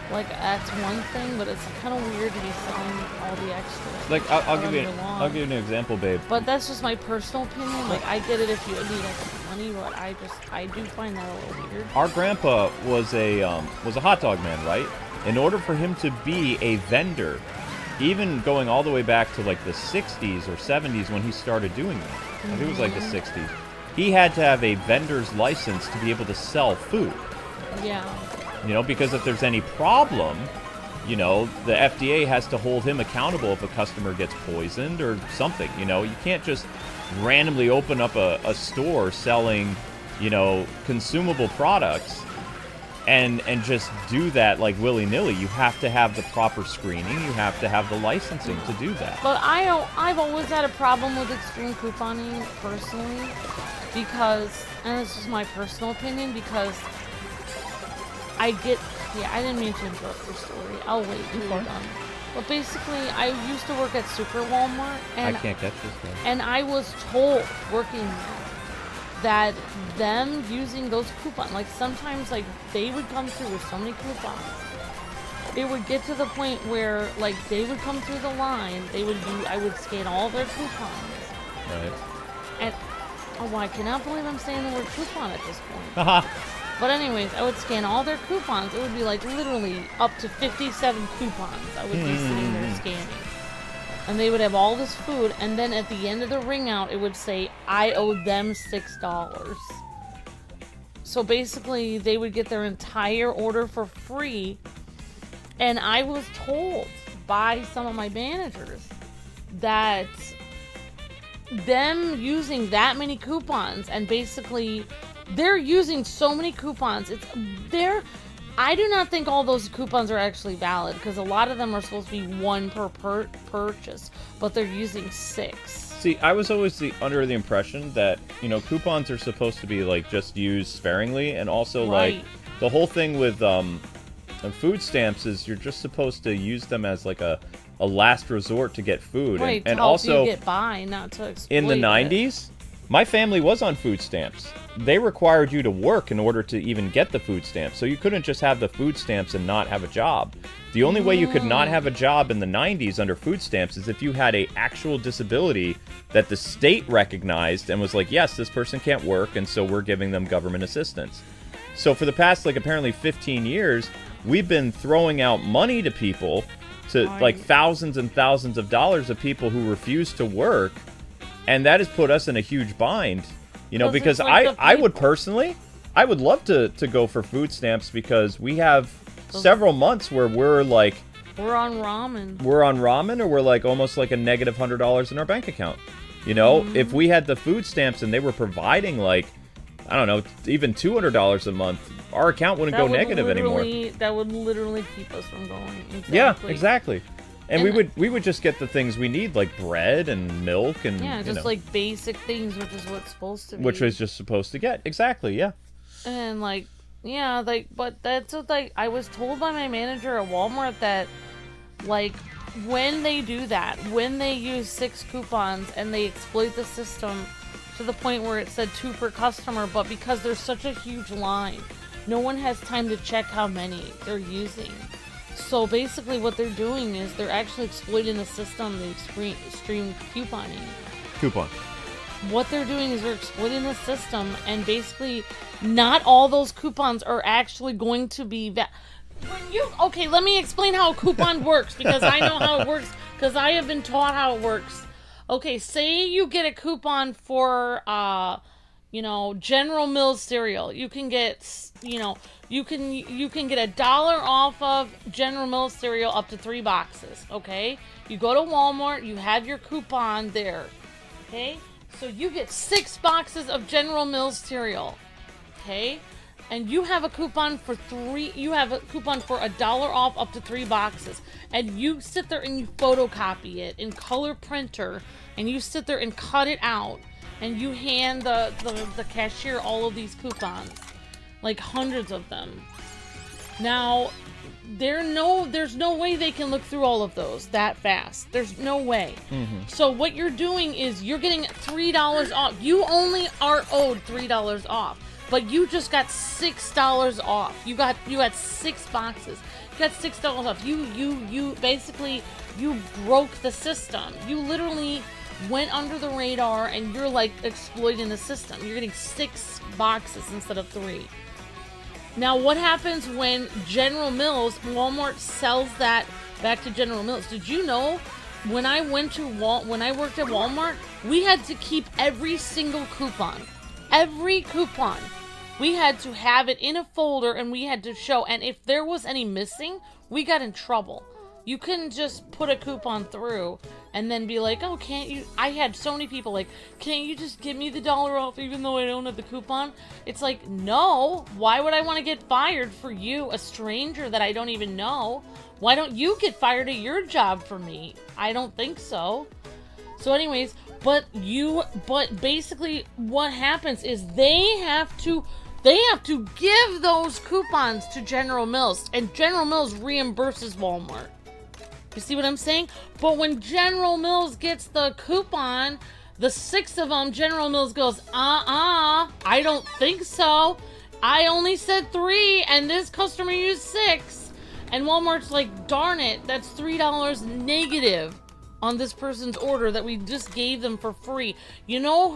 That's one thing, but it's kind of weird to be selling all the extras. I'll give you an example, babe. But that's just my personal opinion. I get it if you need extra money, but I do find that a little weird. Our grandpa was a hot dog man, right? In order for him to be a vendor, even going all the way back to the 60s or 70s when he started doing that, I think it was the 60s, he had to have a vendor's license to be able to sell food. Yeah. Because if there's any problem, the FDA has to hold him accountable if a customer gets poisoned or something. You can't just randomly open up a store selling, consumable products and just do that willy-nilly. You have to have the proper screening. You have to have the licensing to do that. But I've always had a problem with extreme couponing personally because, and this is my personal opinion, because I didn't mean to interrupt your story. I'll wait till you're done. But basically, I used to work at Super Walmart, and I can't catch this guy. And I was told working there that them using those coupons, sometimes they would come through with so many coupons. It would get to the point where they would come through the line. I would scan all their coupons. Right. And I cannot believe I'm saying the word coupon at this point. But anyways, I would scan all their coupons. It would be literally up to 57 coupons I would be sitting there scanning. And they would have all this food, and then at the end of the ring out, it would say, I owe them $6. So basically, they would get their entire order for free, and I was told by some of my managers that them using that many coupons, and basically they're using so many coupons, I do not think all those coupons are actually valid, because a lot of them are supposed to be one per purchase, but they're using 6. See, I was always under the impression that, coupons are supposed to be, just used sparingly, and also, right. The whole thing with food stamps is you're just supposed to use them as, a last resort to get food. Right, and to help also, you get by, not to exploit in the 90s, my family was on food stamps. They required you to work in order to even get the food stamps. So you couldn't just have the food stamps and not have a job. The only way you could not have a job in the 90s under food stamps is if you had a actual disability that the state recognized and was like, yes, this person can't work, and so we're giving them government assistance. So for the past, apparently 15 years, we've been throwing out money to people, to thousands and thousands of dollars of people who refuse to work, and that has put us in a huge bind. Because I would personally, I would love to go for food stamps, because we have several months where we're on ramen. We're on ramen, or we're almost a negative $100 in our bank account. If we had the food stamps and they were providing I don't know, even $200 a month, our account wouldn't go negative anymore. That would literally keep us from going. Exactly. Yeah, exactly. And we would just get the things we need, like bread and milk and just like basic things, which is what's supposed to be. Which was just supposed to get. Exactly, yeah. And like, yeah, like, but that's what, like, I was told by my manager at Walmart that, like, when they do that, when they use 6 coupons and they exploit the system to the point where it said 2 per customer, but because there's such a huge line, no one has time to check how many they're using. So basically what they're doing is they're actually exploiting the system, the extreme couponing. Coupon. What they're doing is they're exploiting the system, and basically not all those coupons are actually going to be okay, let me explain how a coupon works, because I know how it works, because I have been taught how it works. Okay, say you get a coupon for General Mills cereal. You can get, you can get $1 off of General Mills cereal up to 3 boxes, okay? You go to Walmart, you have your coupon there, okay? So you get 6 boxes of General Mills cereal, okay? And you have a coupon for $1 off up to 3 boxes. And you sit there and you photocopy it in color printer, and you sit there and cut it out, and you hand the cashier all of these coupons, like hundreds of them. Now, there's no way they can look through all of those that fast. There's no way. Mm-hmm. So what you're doing is you're getting $3 off. You only are owed $3 off, but you just got $6 off. You had 6 boxes. You got $6 off. You basically, you broke the system. You literally went under the radar, and you're like exploiting the system. You're getting 6 boxes instead of 3. Now, what happens when General Mills, Walmart sells that back to General Mills? Did you know when I worked at Walmart, we had to keep every single coupon. Every coupon. We had to have it in a folder, and we had to show, and if there was any missing, we got in trouble. You couldn't just put a coupon through and then be like, oh, can't you? I had so many people like, can't you just give me the $1 off even though I don't have the coupon? It's like, no. Why would I want to get fired for you, a stranger that I don't even know? Why don't you get fired at your job for me? I don't think so. So anyways, but basically what happens is they have to give those coupons to General Mills, and General Mills reimburses Walmart. You see what I'm saying? But when General Mills gets the coupon, the 6 of them, General Mills goes, I don't think so. I only said 3, and this customer used 6. And Walmart's like, darn it, that's $3 negative on this person's order that we just gave them for free. You know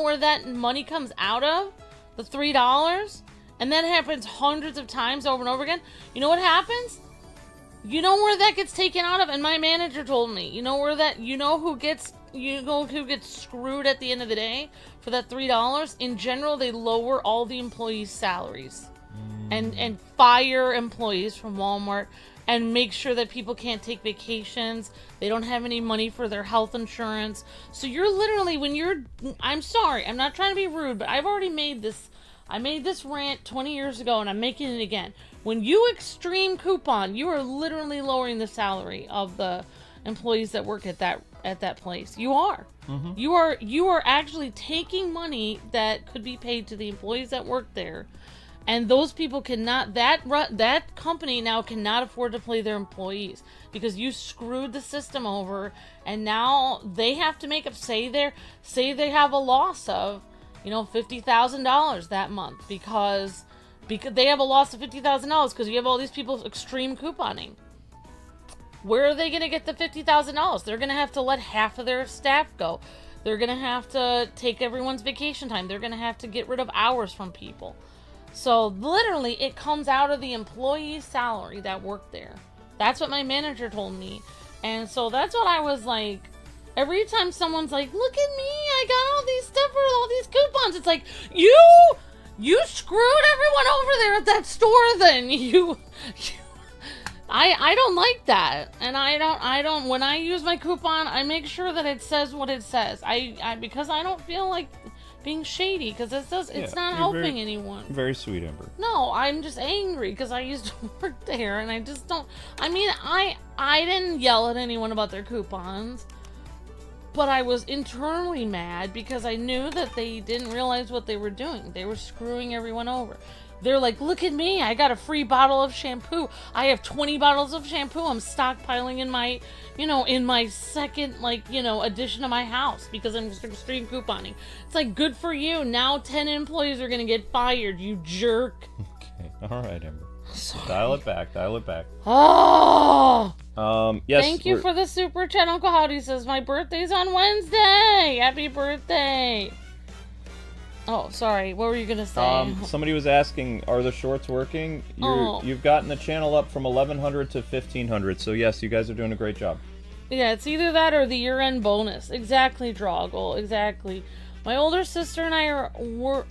where that money comes out of? The $3? And that happens hundreds of times over and over again. You know what happens? You know where that gets taken out of? And my manager told me, who gets screwed at the end of the day for that $3? In general, they lower all the employees' salaries and fire employees from Walmart and make sure that people can't take vacations. They don't have any money for their health insurance. So you're literally, I'm sorry, I'm not trying to be rude, but I've already made this. I made this rant 20 years ago, and I'm making it again. When you extreme coupon, you are literally lowering the salary of the employees that work at that place. You are. Mm-hmm. You are actually taking money that could be paid to the employees that work there, and those people cannot. That company now cannot afford to pay their employees because you screwed the system over, and now they have to make up. Say they have a loss of $50,000 that month because they have a loss of $50,000 because you have all these people extreme couponing. Where are they going to get the $50,000? They're going to have to let half of their staff go. They're going to have to take everyone's vacation time. They're going to have to get rid of hours from people. So literally it comes out of the employee's salary that worked there. That's what my manager told me. And so that's what I was like. Every time someone's like, look at me, I got all these stuff for all these coupons. It's like, you screwed everyone over there at that store then. I don't like that. And I don't, when I use my coupon, I make sure that it says what it says. Because I don't feel like being shady because it's not helping anyone. Very sweet, Amber. No, I'm just angry because I used to work there and I just don't. I mean, I didn't yell at anyone about their coupons, but I was internally mad because I knew that they didn't realize what they were doing. They were screwing everyone over. They're like, look at me, I got a free bottle of shampoo. I have 20 bottles of shampoo. I'm stockpiling in my, in my second, addition to my house because I'm just extreme couponing. It's like, good for you. Now 10 employees are going to get fired, you jerk. Okay, all right, Amber. Sorry. Dial it back. Oh! Yes. Thank you for the super chat. Uncle Howdy says, my birthday's on Wednesday. Happy birthday. Oh, sorry. What were you going to say? Somebody was asking, are the shorts working? You've gotten the channel up from 1,100 to 1,500, so yes, you guys are doing a great job. Yeah, it's either that or the year-end bonus. Exactly, Droggle. Exactly. My older sister and I are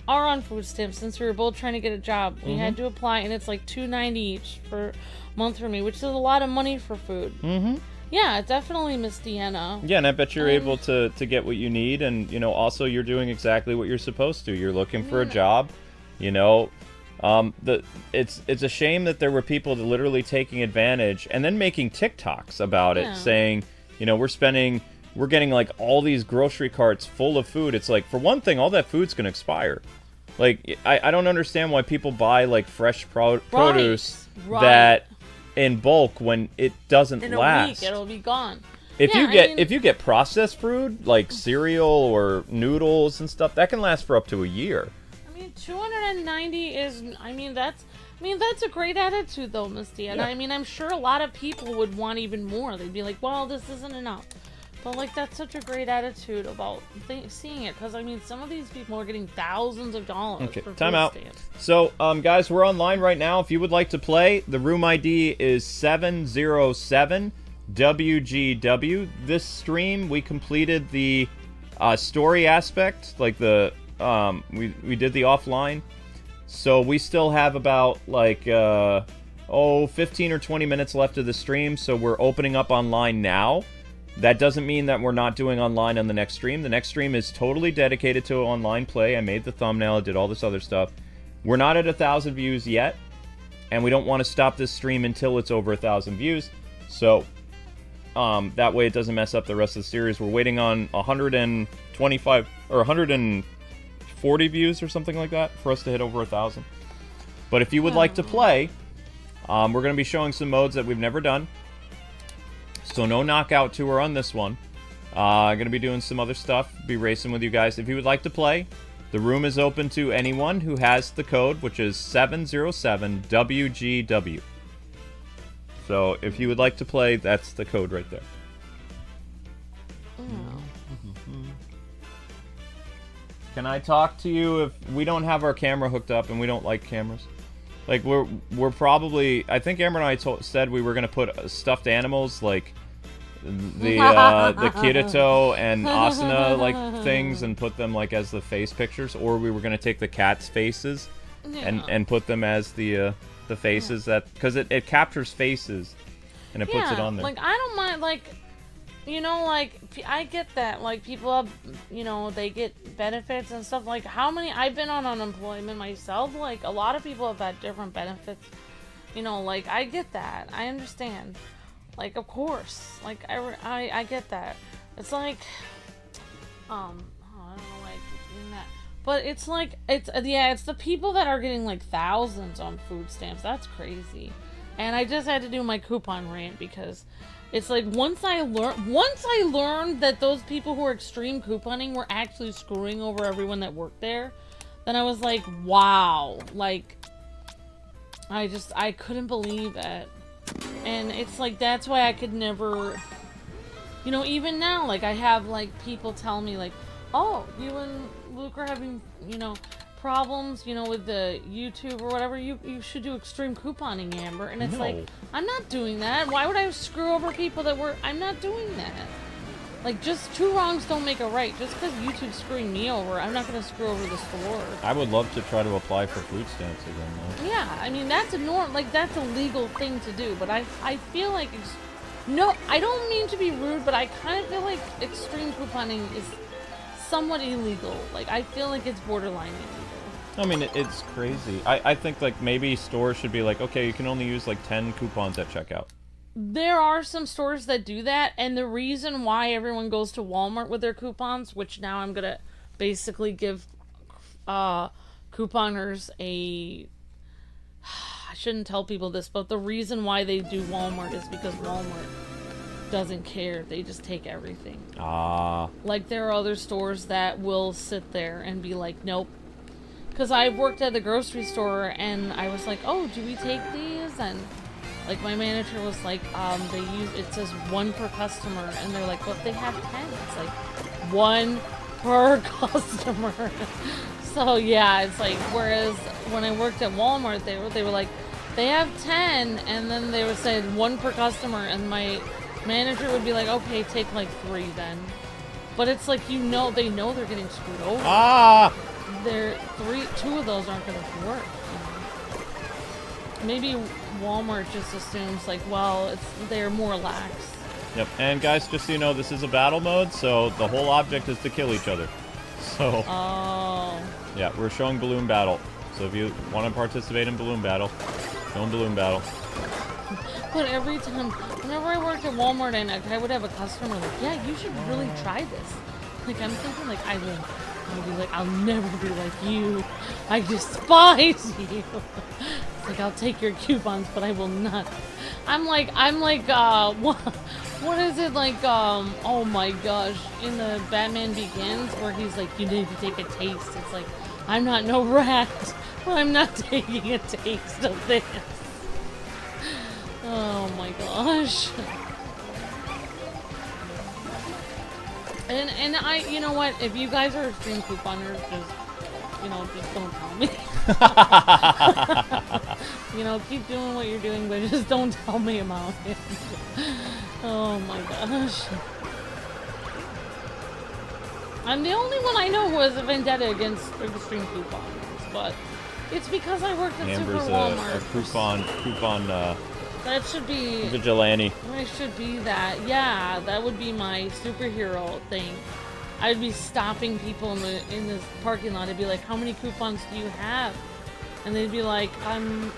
on food stamps since we were both trying to get a job. We had to apply, and it's like $2.90 each for a month for me, which is a lot of money for food. Mm-hmm. Yeah, definitely, Miss Deanna. Yeah, and I bet you're able to get what you need, and, also you're doing exactly what you're supposed to. You're looking for a job, It's a shame that there were people that literally taking advantage and then making TikToks about it, saying, we're getting, like, all these grocery carts full of food. It's like, for one thing, all that food's going to expire. Like, I don't understand why people buy, like, fresh produce that... in bulk when it doesn't last. In a week, it'll be gone. If you get processed food like cereal or noodles and stuff, that can last for up to a year. I mean, 290 is. That's a great attitude though, Miss Deanna. Yeah. I'm sure a lot of people would want even more. They'd be like, "Well, this isn't enough." But that's such a great attitude about seeing it, because some of these people are getting thousands of dollars. Okay, for time food out. Stamps. So, guys, we're online right now. If you would like to play, the room ID is 707 WGW. This stream, we completed the story aspect, like the we did the offline. So we still have about 15 or 20 minutes left of the stream. So we're opening up online now. That doesn't mean that we're not doing online on the next stream. The next stream is totally dedicated to online play. I made the thumbnail, I did all this other stuff. We're not at 1,000 views yet, and we don't want to stop this stream until it's over 1,000 views. So that way it doesn't mess up the rest of the series. We're waiting on 125 or 140 views or something like that for us to hit over 1,000. But if you would like to play, we're going to be showing some modes that we've never done. So no knockout tour on this one. Going to be doing some other stuff. Be racing with you guys. If you would like to play, the room is open to anyone who has the code, which is 707WGW. So if you would like to play, that's the code right there. Can I talk to you if we don't have our camera hooked up and we don't like cameras? Like, we're probably... I think Amber and I said we were going to put stuffed animals, like the Kirito and Asuna, like, things, and put them, like, as the face pictures. Or we were going to take the cats' faces and put them as the faces that... Because it captures faces, and it puts it on there. Like, I don't mind, like... I get that, like, people have, they get benefits and stuff, like, I've been on unemployment myself, like, a lot of people have had different benefits, I get that, I understand, like, of course, like, I get that, it's like, I don't know why I keep doing that, but it's like, it's the people that are getting, like, thousands on food stamps, that's crazy, and I just had to do my coupon rant, because... It's like, once I learned that those people who are extreme couponing were actually screwing over everyone that worked there, then I was like, wow. Like, I couldn't believe it. And it's like, that's why I could never, even now, like, I have, like, people tell me, like, oh, you and Luke are having, problems, with the YouTube or whatever, you should do extreme couponing, Amber. And it's like, I'm not doing that. Why would I screw over people I'm not doing that. Like, just two wrongs don't make a right. Just because YouTube's screwing me over, I'm not going to screw over the store. I would love to try to apply for food stamps again, though. Yeah, that's that's a legal thing to do, but I feel like, no, I don't mean to be rude, but I kind of feel like extreme couponing is somewhat illegal. Like, I feel like it's borderline illegal. I mean, it's crazy. I think, like, maybe stores should be like, okay, you can only use, like, 10 coupons at checkout. There are some stores that do that, and the reason why everyone goes to Walmart with their coupons, which now I'm gonna basically give couponers a... I shouldn't tell people this, but the reason why they do Walmart is because Walmart doesn't care. They just take everything. Ah. Like, there are other stores that will sit there and be like, nope. Because I worked at the grocery store, and I was like, oh, do we take these? And, like, my manager was like, it says 1 per customer, and they're like, well, if they have 10, it's like 1 per customer. So, yeah, it's like, whereas when I worked at Walmart, they were like, they have 10, and then they would say 1 per customer, and my manager would be like, okay, take like 3 then. But it's like, they know they're getting screwed over. Ah! 2 of those aren't going to work. Maybe Walmart just assumes like, well, they're more lax. Yep, and guys, just so you know, this is a battle mode, so the whole object is to kill each other. So, yeah, we're showing balloon battle. So if you want to participate in balloon battle, show them balloon battle. But every time, whenever I worked at Walmart, and I would have a customer like, yeah, you should really try this. Like, I'm thinking like, I'll be like, I'll never be like you. I despise you. It's like, I'll take your coupons, but I will not. I'm like, what is it like, oh my gosh, in the Batman Begins, where he's like, you need to take a taste. It's like, I'm not no rat, but I'm not taking a taste of this. Oh my gosh. And I, you know what, if you guys are extreme couponers, just don't tell me. Keep doing what you're doing, but just don't tell me about it. Oh my gosh. I'm the only one I know who has a vendetta against extreme couponers, but it's because I worked at Amber's Super Walmart. a coupon, that should be... vigilante. I should be that. Yeah, that would be my superhero thing. I'd be stopping people in this parking lot. I'd be like, how many coupons do you have? And they'd be like, I'm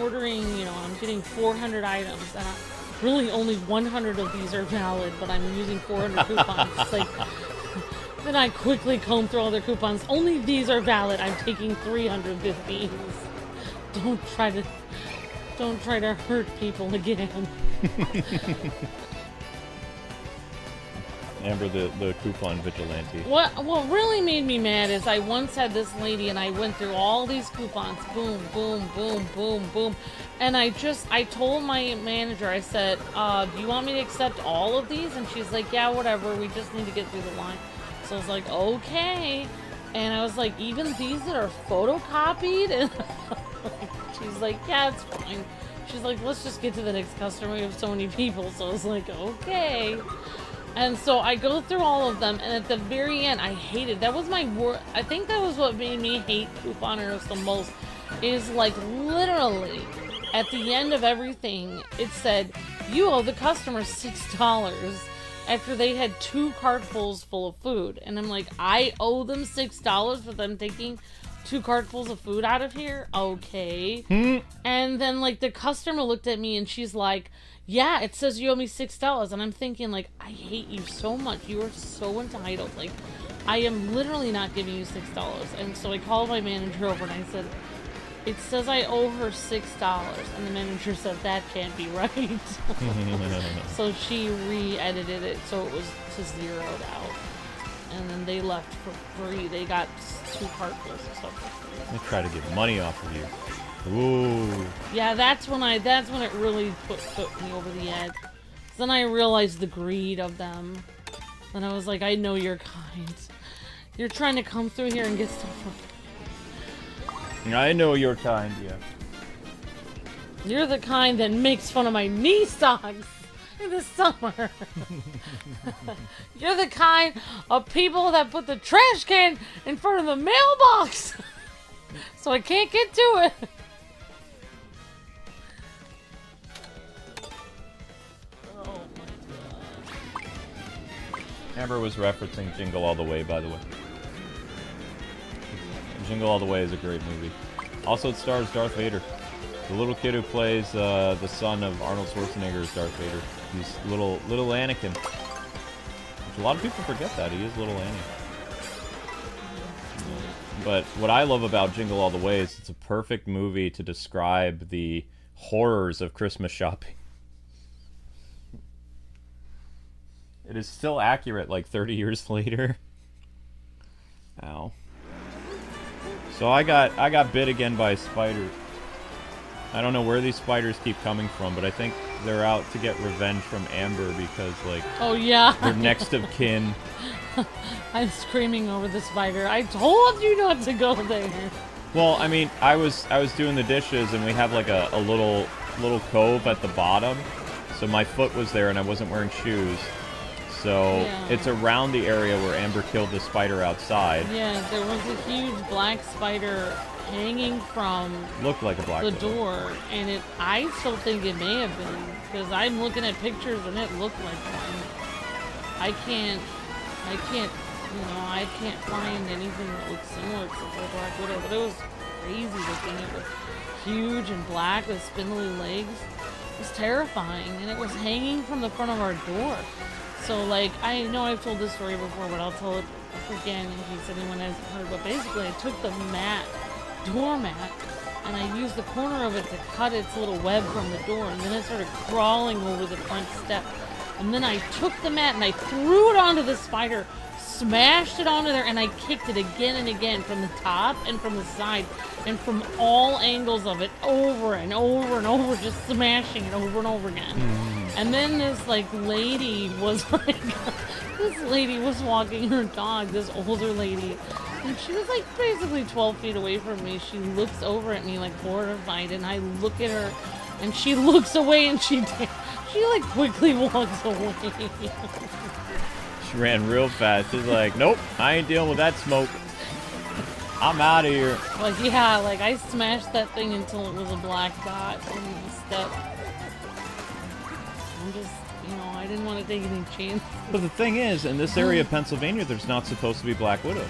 ordering, I'm getting 400 items. And really only 100 of these are valid, but I'm using 400 coupons. It's like, then I quickly comb through all their coupons. Only these are valid. I'm taking 300 of these. Don't try to hurt people again. Amber, the coupon vigilante. What really made me mad is I once had this lady and I went through all these coupons, boom, boom, boom, boom, boom, and I told my manager, I said, do you want me to accept all of these? And she's like, yeah, whatever, we just need to get through the line. So I was like, okay. And I was like, even these that are photocopied? And she's like, yeah, it's fine. She's like, let's just get to the next customer. We have so many people. So I was like, okay. And so I go through all of them, and at the very end, I hated. That was my I think that was what made me hate couponers the most. Is like literally at the end of everything, it said, "You owe the customer $6." After they had 2 cartfuls full of food, and I'm like, I owe them $6 for them taking 2 cartfuls of food out of here? Okay. And then like the customer looked at me and she's like, yeah, it says you owe me $6. And I'm thinking like, I hate you so much. You are so entitled. Like, I am literally not giving you $6. And so I called my manager over and I said, it says I owe her $6. And the manager said, that can't be right. So she re-edited it so it was just zeroed out. And then they left for free. They got 2 cartfuls of stuff for free. They try to get money off of you. Ooh. Yeah, that's when it really put me over the edge. Then I realized the greed of them. Then I was like, I know you're kind. You're trying to come through here and get stuff from me. I know you're kind, yeah. You're the kind that makes fun of my knee socks in the summer. You're the kind of people that put the trash can in front of the mailbox so I can't get to it. Oh my god. Amber was referencing Jingle All the Way, by the way. Jingle All the Way is a great movie. Also, it stars Darth Vader. The little kid who plays the son of Arnold Schwarzenegger is Darth Vader. He's little Anakin. Which a lot of people forget that. He is little Annie. But what I love about Jingle All the Way is it's a perfect movie to describe the horrors of Christmas shopping. It is still accurate like 30 years later. Ow. So I got bit again by a spider. I don't know where these spiders keep coming from, but I think they're out to get revenge from Amber because, like, oh yeah, they're next of kin. I'm screaming over the spider. I told you not to go there. Well, I mean, I was doing the dishes, and we have like a little cove at the bottom, so my foot was there, and I wasn't wearing shoes. So yeah. It's around the area where Amber killed the spider outside. Yeah, there was a huge black spider hanging from looked like a black the widow. door, and I still think it may have been because I'm looking at pictures and it looked like one. I can't, I can't find anything that looks similar to the black widow, but it was crazy looking. It was huge and black with spindly legs. It was terrifying, and it was hanging from the front of our door. So, like, I know I've told this story before, but I'll tell it again in case anyone hasn't heard. But basically, I took the doormat, and I used the corner of it to cut its little web from the door, and then it started crawling over the front step. And then I took the mat, and I threw it onto the spider, smashed it onto there, and I kicked it again and again from the top and from the side, and from all angles of it, over and over and over, just smashing it over and over again. And then this, like, lady was like, this lady was walking her dog, this older lady, and she was, like, basically 12 feet away from me. She looks over at me, like, horrified, and I look at her, and she looks away, and she like, quickly walks away. She ran real fast. She's like, nope, I ain't dealing with that smoke. I'm out of here. Like, yeah, like, I smashed that thing until it was a black dot on the step. I'm just, I didn't want to take any chances. But the thing is, in this area of Pennsylvania, there's not supposed to be black widows.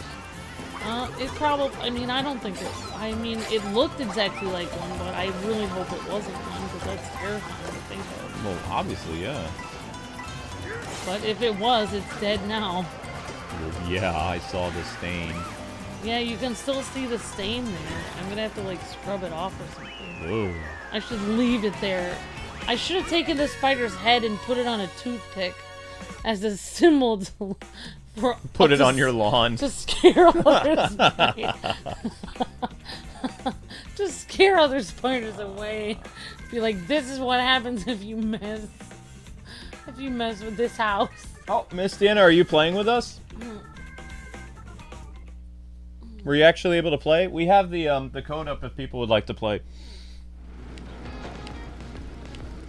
It probably, I don't think it looked exactly like one, but I really hope it wasn't one, because that's terrifying to think of. Well, obviously, yeah. But if it was, it's dead now. Yeah, I saw the stain. Yeah, you can still see the stain there. I'm gonna have to, like, scrub it off or something. Whoa. I should leave it there. I should have taken the spider's head and put it on a toothpick as a symbol to, put it on your lawn. To scare other spiders. To scare other spiders away. Be like, this is what happens if you mess with this house. Oh, Miss Deanna, are you playing with us? Were you actually able to play? We have the code up if people would like to play.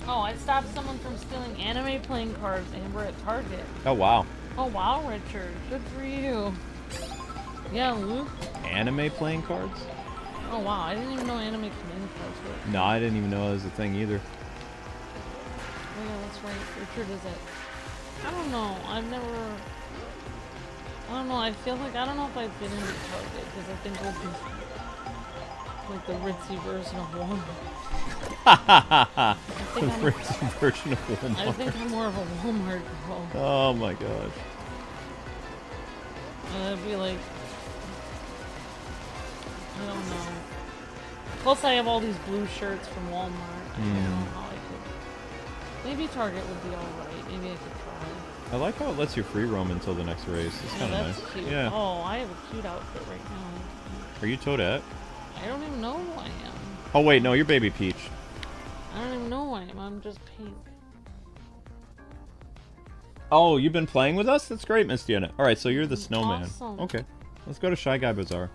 Oh, I stopped someone from stealing anime playing cards, and we're at Target. Oh, wow. Oh, wow, Richard. Good for you. Yeah, Luke. Anime playing cards? Oh, wow. I didn't even know anime command cards were. No, I didn't even know it was a thing either. Oh, yeah, that's right. Richard is it. I don't know. I don't know. I feel like, I don't know if I've been in Target, because I think we'll be like the ritzy version of Walmart. The ritzy version of Walmart. I think I'm more of a Walmart girl. Oh my gosh. I'd be like, I don't know. Plus, I have all these blue shirts from Walmart. I don't know how I could. Maybe Target would be alright. Maybe I could try. I like how it lets you free roam until the next race. It's kind of nice. Cute. Yeah. Oh, I have a cute outfit right now. Are you Toadette? I don't even know who I am. Oh wait, no, you're Baby Peach. I don't even know who I am. I'm just pink. Oh, you've been playing with us? That's great, Miss Deanna. Alright, so you're the snowman. Awesome. Okay. Let's go to Shy Guy Bazaar.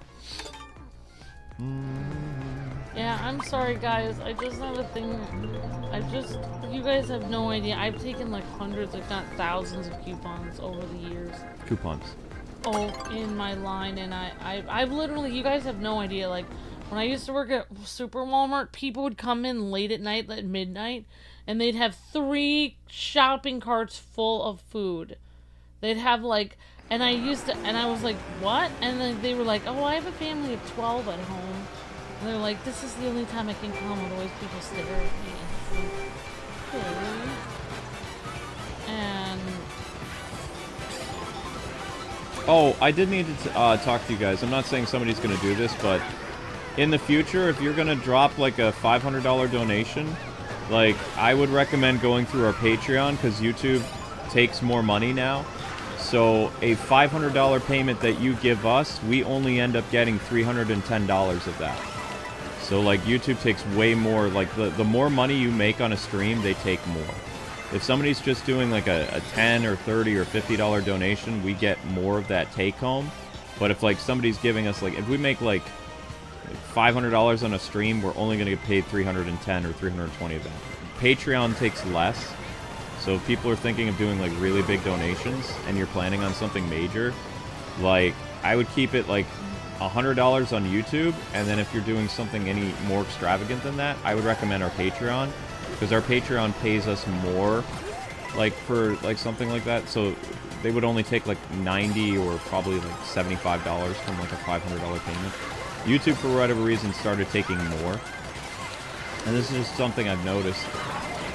Yeah, I'm sorry, guys. I just have a thing. You guys have no idea. I've taken like hundreds, if not thousands, of coupons over the years. Coupons. Oh, in my line, and I've literally, you guys have no idea. Like, when I used to work at Super Walmart, people would come in late at night, at midnight, and they'd have 3 shopping carts full of food. They'd have like, and I was like, what? And then they were like, oh, I have a family of 12 at home. And they're like, this is the only time I can come, otherwise people stare at me. Like, okay. And... Oh, I did need to talk to you guys. I'm not saying somebody's going to do this, but in the future, if you're going to drop like a $500 donation, like, I would recommend going through our Patreon, because YouTube takes more money now. So a $500 payment that you give us, we only end up getting $310 of that. So, like, YouTube takes way more. Like, the more money you make on a stream, they take more. If somebody's just doing, like, a $10 or $30 or $50 donation, we get more of that take-home. But if, like, somebody's giving us, like, if we make, like, $500 on a stream, we're only going to get paid $310 or $320 of that. Patreon takes less. So if people are thinking of doing, like, really big donations, and you're planning on something major, like, I would keep it, like, $100 on YouTube, and then if you're doing something any more extravagant than that, I would recommend our Patreon, because our Patreon pays us more, like, for, like, something like that, so they would only take, like, $90 or probably, like, $75 from, like, a $500 payment. YouTube, for whatever reason, started taking more, and this is just something I've noticed.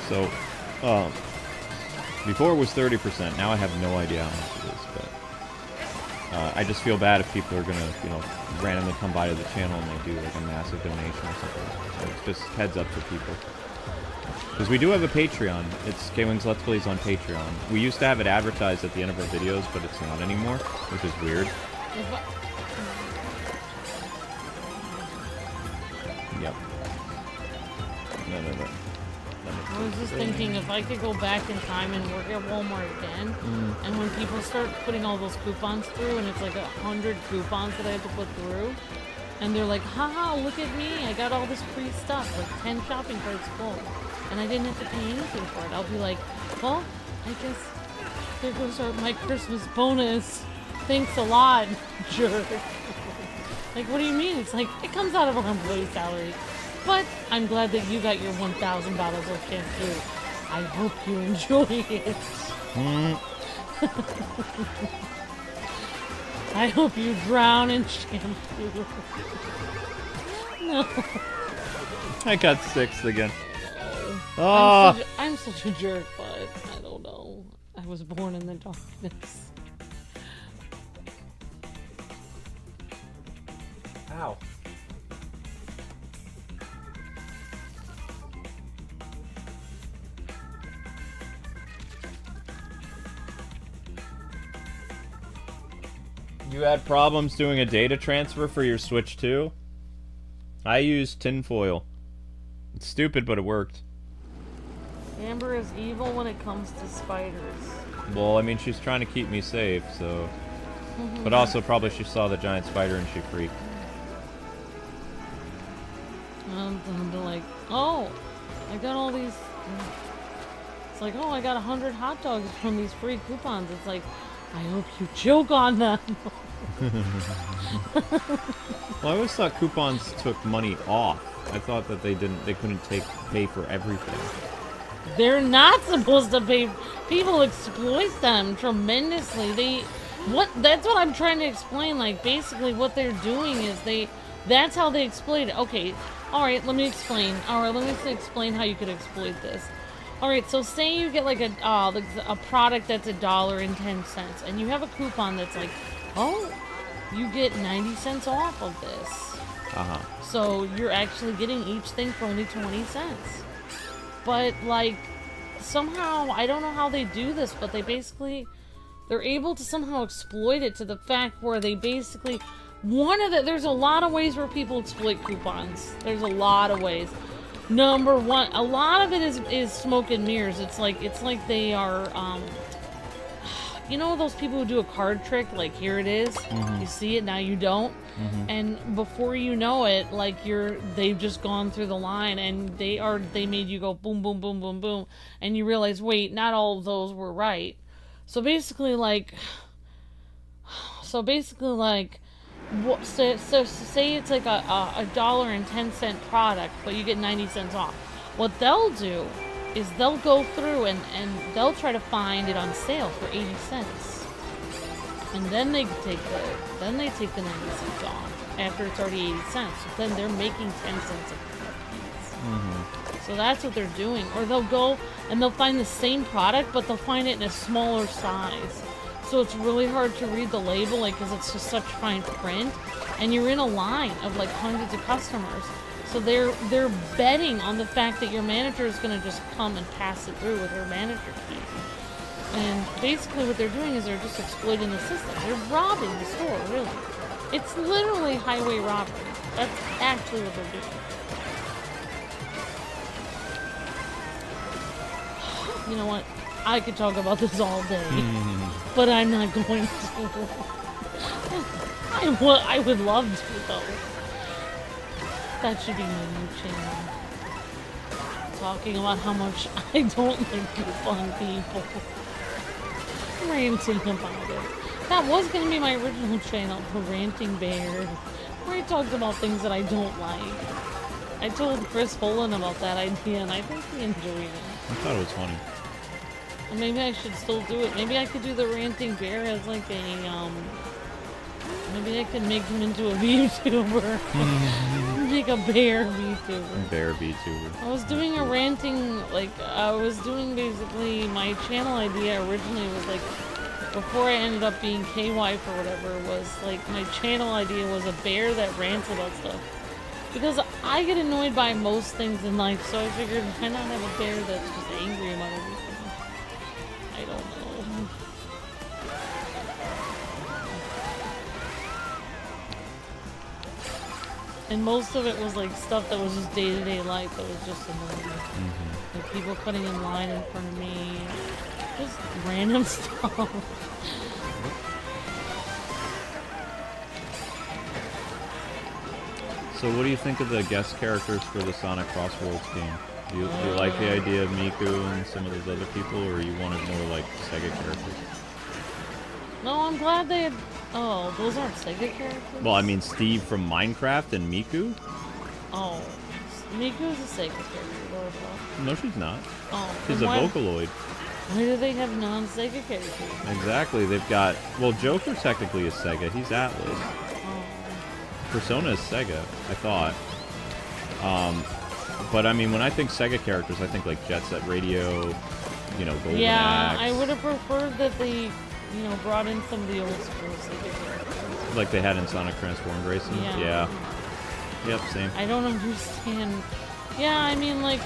So, before it was 30%, now I have no idea how much it is, but I just feel bad if people are gonna, you know, randomly come by to the channel and they do like a massive donation or something. So it's just heads up for people. Because we do have a Patreon. It's Kwingsletsplays on Patreon. We used to have it advertised at the end of our videos, but it's not anymore, which is weird. Yep. No. I was just thinking if I could go back in time and work at Walmart again, and when people start putting all those coupons through, and it's like 100 coupons that I have to put through, and they're like, haha, look at me, I got all this free stuff, like 10 shopping carts full, and I didn't have to pay anything for it. I'll be like, well, I guess there goes my Christmas bonus. Thanks a lot, jerk. Like, what do you mean? It's like, it comes out of our employee salary. But I'm glad that you got your $1,000 of shampoo. I hope you enjoy it. I hope you drown in shampoo. No. I got 6 again. Oh. I'm such a jerk, but I don't know. I was born in the darkness. Ow. You had problems doing a data transfer for your Switch 2? I used tinfoil. It's stupid, but it worked. Amber is evil when it comes to spiders. Well, I mean, she's trying to keep me safe, so... But also, probably she saw the giant spider and she freaked. They're like, oh, I got all these... It's like, oh, I got 100 hot dogs from these free coupons. It's like, I hope you choke on them. Well, I always thought coupons took money off. I thought that they couldn't pay for everything. They're not supposed to pay. People exploit them tremendously. That's what I'm trying to explain. Like, basically what they're doing is that's how they exploit it. Okay, alright, let me explain. Alright, let me explain how you could exploit this. Alright, so say you get like a product that's $1.10, and you have a coupon that's like, oh, you get 90 cents off of this. So you're actually getting each thing for only 20 cents. But like, somehow, I don't know how they do this, but they're able to somehow exploit it to the fact where they basically, there's a lot of ways where people exploit coupons. There's a lot of ways. Number one, a lot of it is smoke and mirrors. It's like they are, you know those people who do a card trick, like here it is, you see it, now you don't, and before you know it, like they've just gone through the line, and they made you go boom, boom, boom, boom, boom, and you realize, wait, not all of those were right. So basically, say it's like a $1.10 product, but you get 90 cents off. What they'll do is they'll go through and they'll try to find it on sale for 80 cents. And then they take the 90 cents off after it's already 80 cents. So then they're making 10 cents a piece. So that's what they're doing. Or they'll go and they'll find the same product, but they'll find it in a smaller size. So it's really hard to read the label, like, because it's just such fine print. And you're in a line of like hundreds of customers. So they're betting on the fact that your manager is going to just come and pass it through with her manager key. And basically what they're doing is they're just exploiting the system. They're robbing the store, really. It's literally highway robbery. That's actually what they're doing. You know what? I could talk about this all day, but I'm not going to. I would love to, though. That should be my new channel. Talking about how much I don't like fun people. Ranting about it. That was going to be my original channel, the Ranting Bear, where I talked about things that I don't like. I told Chris Holland about that idea, and I think he enjoyed it. I thought it was funny. Well, maybe I should still do it. Maybe I could do the Ranting Bear as like a, maybe I could make him into a VTuber. Make a bear VTuber. Bear VTuber. I was doing a ranting, like, I was doing basically, my channel idea originally was like, before I ended up being K-Wife or whatever, was like, my channel idea was a bear that rants about stuff. Because I get annoyed by most things in life, so I figured, why not have a bear that's just angry about everything? I don't know. And most of it was like stuff that was just day-to-day life that was just annoying. Like people cutting in line in front of me. Just random stuff. So what do you think of the guest characters for the Sonic Crossworlds game? Do you like the idea of Miku and some of those other people, or you wanted more like Sega characters? No, I'm glad they had... Oh, those aren't Sega characters? Well, I mean Steve from Minecraft and Miku? Oh, Miku's a Sega character, though, I thought. No, she's not. Oh, She's a Vocaloid. Why do they have non-Sega characters? Exactly, they've got... Well, Joker technically is Sega, he's Atlas. Oh. Persona is Sega, I thought. But I mean, when I think Sega characters, I think like Jet Set Radio, you know, Golden Axe. I would have preferred that they, you know, brought in some of the old school Sega characters. Like they had in Sonic Transformed Racing? Yeah. Yep, same. I don't understand. Yeah, I mean, like,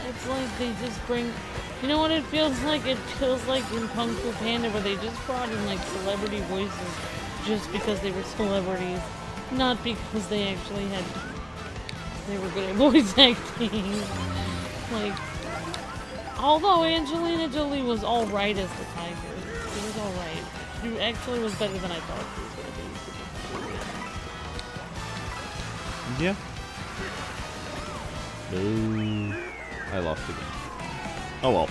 it's like they just bring... You know what it feels like? It feels like in Kung Fu Panda where they just brought in, like, celebrity voices just because they were celebrities. Not because they actually had... They were good at voice acting. Like... Although Angelina Jolie was alright as the tiger. She was alright. She actually was better than I thought she was going to be. Yeah. Boo. I lost again. Oh well.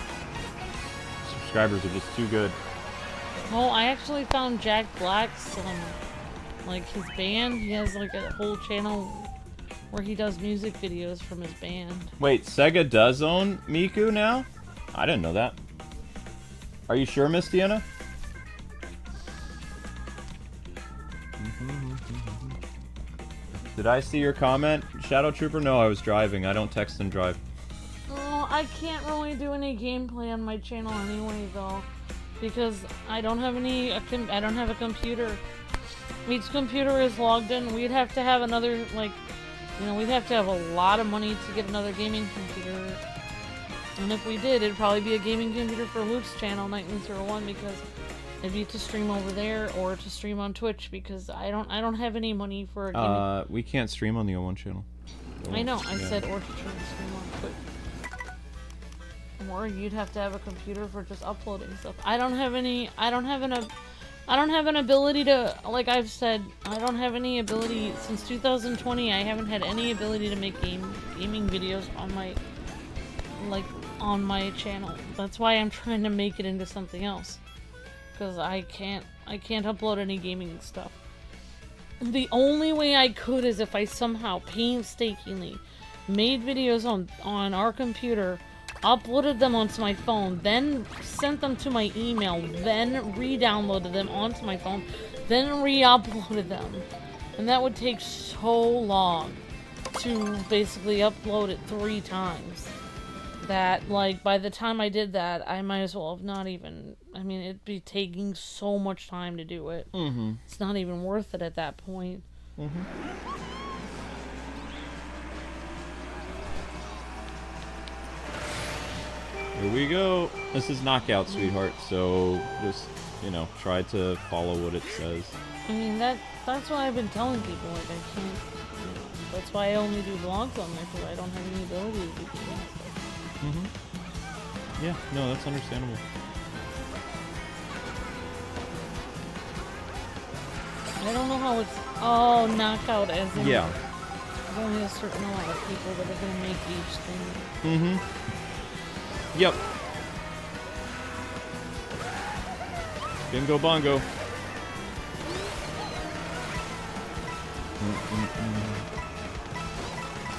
Subscribers are just too good. Oh, I actually found Jack Black's, like, his band. He has, like, a whole channel where he does music videos from his band. Wait, Sega does own Miku now? I didn't know that. Are you sure, Miss Deanna? Did I see your comment, Shadow Trooper? No, I was driving. I don't text and drive. Oh, I can't really do any gameplay on my channel anyway, though, because I don't have I don't have a computer. Each computer is logged in. We'd have to have another, like, you know, we'd have to have a lot of money to get another gaming computer. And if we did, it'd probably be a gaming computer for Luke's channel, Nightly01, because it'd be to stream over there or to stream on Twitch, because I don't have any money for a gaming. We can't stream on the O1 channel. I know. I said or to stream on Twitch. Or you'd have to have a computer for just uploading stuff. I don't have an ability to, like I've said, I don't have any ability since 2020. I haven't had any ability to make gaming videos on my channel. That's why I'm trying to make it into something else, because I can't upload any gaming stuff. The only way I could is if I somehow painstakingly made videos on our computer uploaded them onto my phone, then sent them to my email, then re-downloaded them onto my phone, then re-uploaded them. And that would take so long to basically upload it 3 times. That, like, by the time I did that, I might as well have not even... I mean, it'd be taking so much time to do it. Mm-hmm. It's not even worth it at that point. Mm-hmm. Here we go. This is Knockout, sweetheart, so just, you know, try to follow what it says. I mean, that's why I've been telling people, like, I can't, you know, that's why I only do vlogs on there, because I don't have any ability to do gaming stuff. Mm-hmm. Yeah, no, that's understandable. I don't know how it's, oh, knockout as in, yeah. There's only a certain amount of people that are going to make each thing. Mm-hmm. Yep. Bingo bongo.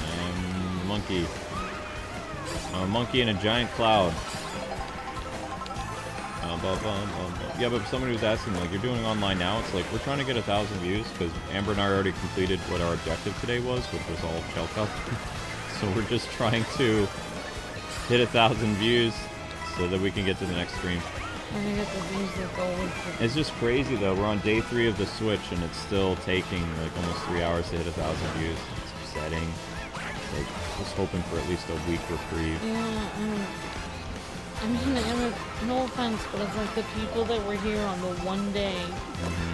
And monkey. A monkey in a giant cloud. Yeah, but somebody was asking, like, you're doing online now? It's like, we're trying to get 1,000 views, because Amber and I already completed what our objective today was, which was all shell cup. So we're just trying to hit 1,000 views so that we can get to the next stream. I'm gonna get the views that go with it. It's just crazy though. We're on day 3 of the Switch and it's still taking like almost 3 hours to hit 1,000 views. It's upsetting. It's like just hoping for at least a week reprieve. Yeah, I mean, no offense, but it's like the people that were here on the one day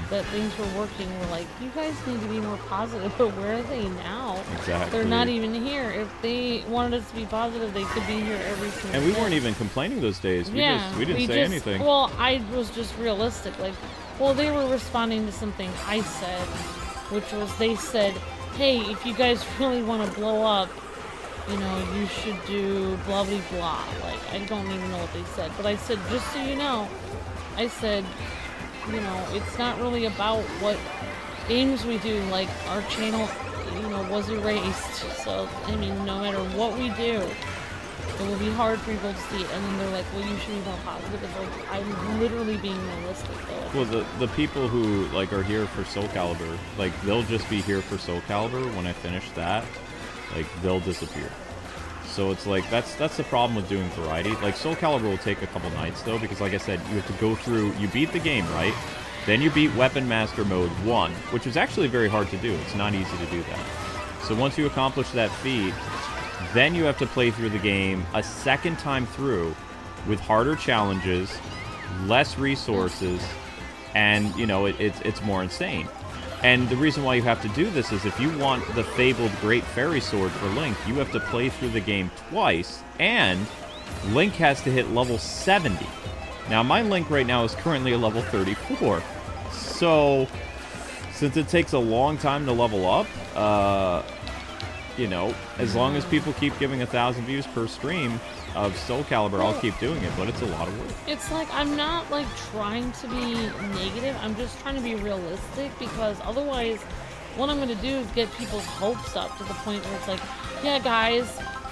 that things were working were like, you guys need to be more positive, but where are they now? Exactly. They're not even here. If they wanted us to be positive, they could be here every single day. And we weren't even complaining those days. We didn't say anything. Well, I was just realistic. Like, well, they were responding to something I said, which was they said, hey, if you guys really want to blow up, you know, you should do blah blah blah. Like, I don't even know what they said, but I said, just so you know, I said, you know, it's not really about what games we do. Like, our channel, you know, was erased. So, I mean, no matter what we do, it will be hard for people to see it. And then they're like, well, you should be more positive. It's like, I'm literally being realistic, though. Well, the people who, like, are here for Soul Calibur, like, they'll just be here for Soul Calibur. When I finish that, like, they'll disappear. So it's like, that's the problem with doing variety. Like, Soul Calibur will take a couple nights, though, because like I said, you have to go through, you beat the game, right? Then you beat Weapon Master Mode 1, which is actually very hard to do. It's not easy to do that. So once you accomplish that feat, then you have to play through the game a second time through with harder challenges, less resources, and, you know, it's more insane. And the reason why you have to do this is if you want the fabled Great Fairy Sword for Link, you have to play through the game twice, and Link has to hit level 70. Now, my Link right now is currently a level 34. So, since it takes a long time to level up, you know, as long as people keep giving 1,000 views per stream of Soul Calibur, I'll keep doing it, but it's a lot of work. It's like, I'm not, like, trying to be negative. I'm just trying to be realistic, because otherwise, what I'm going to do is get people's hopes up to the point where it's like, yeah, guys,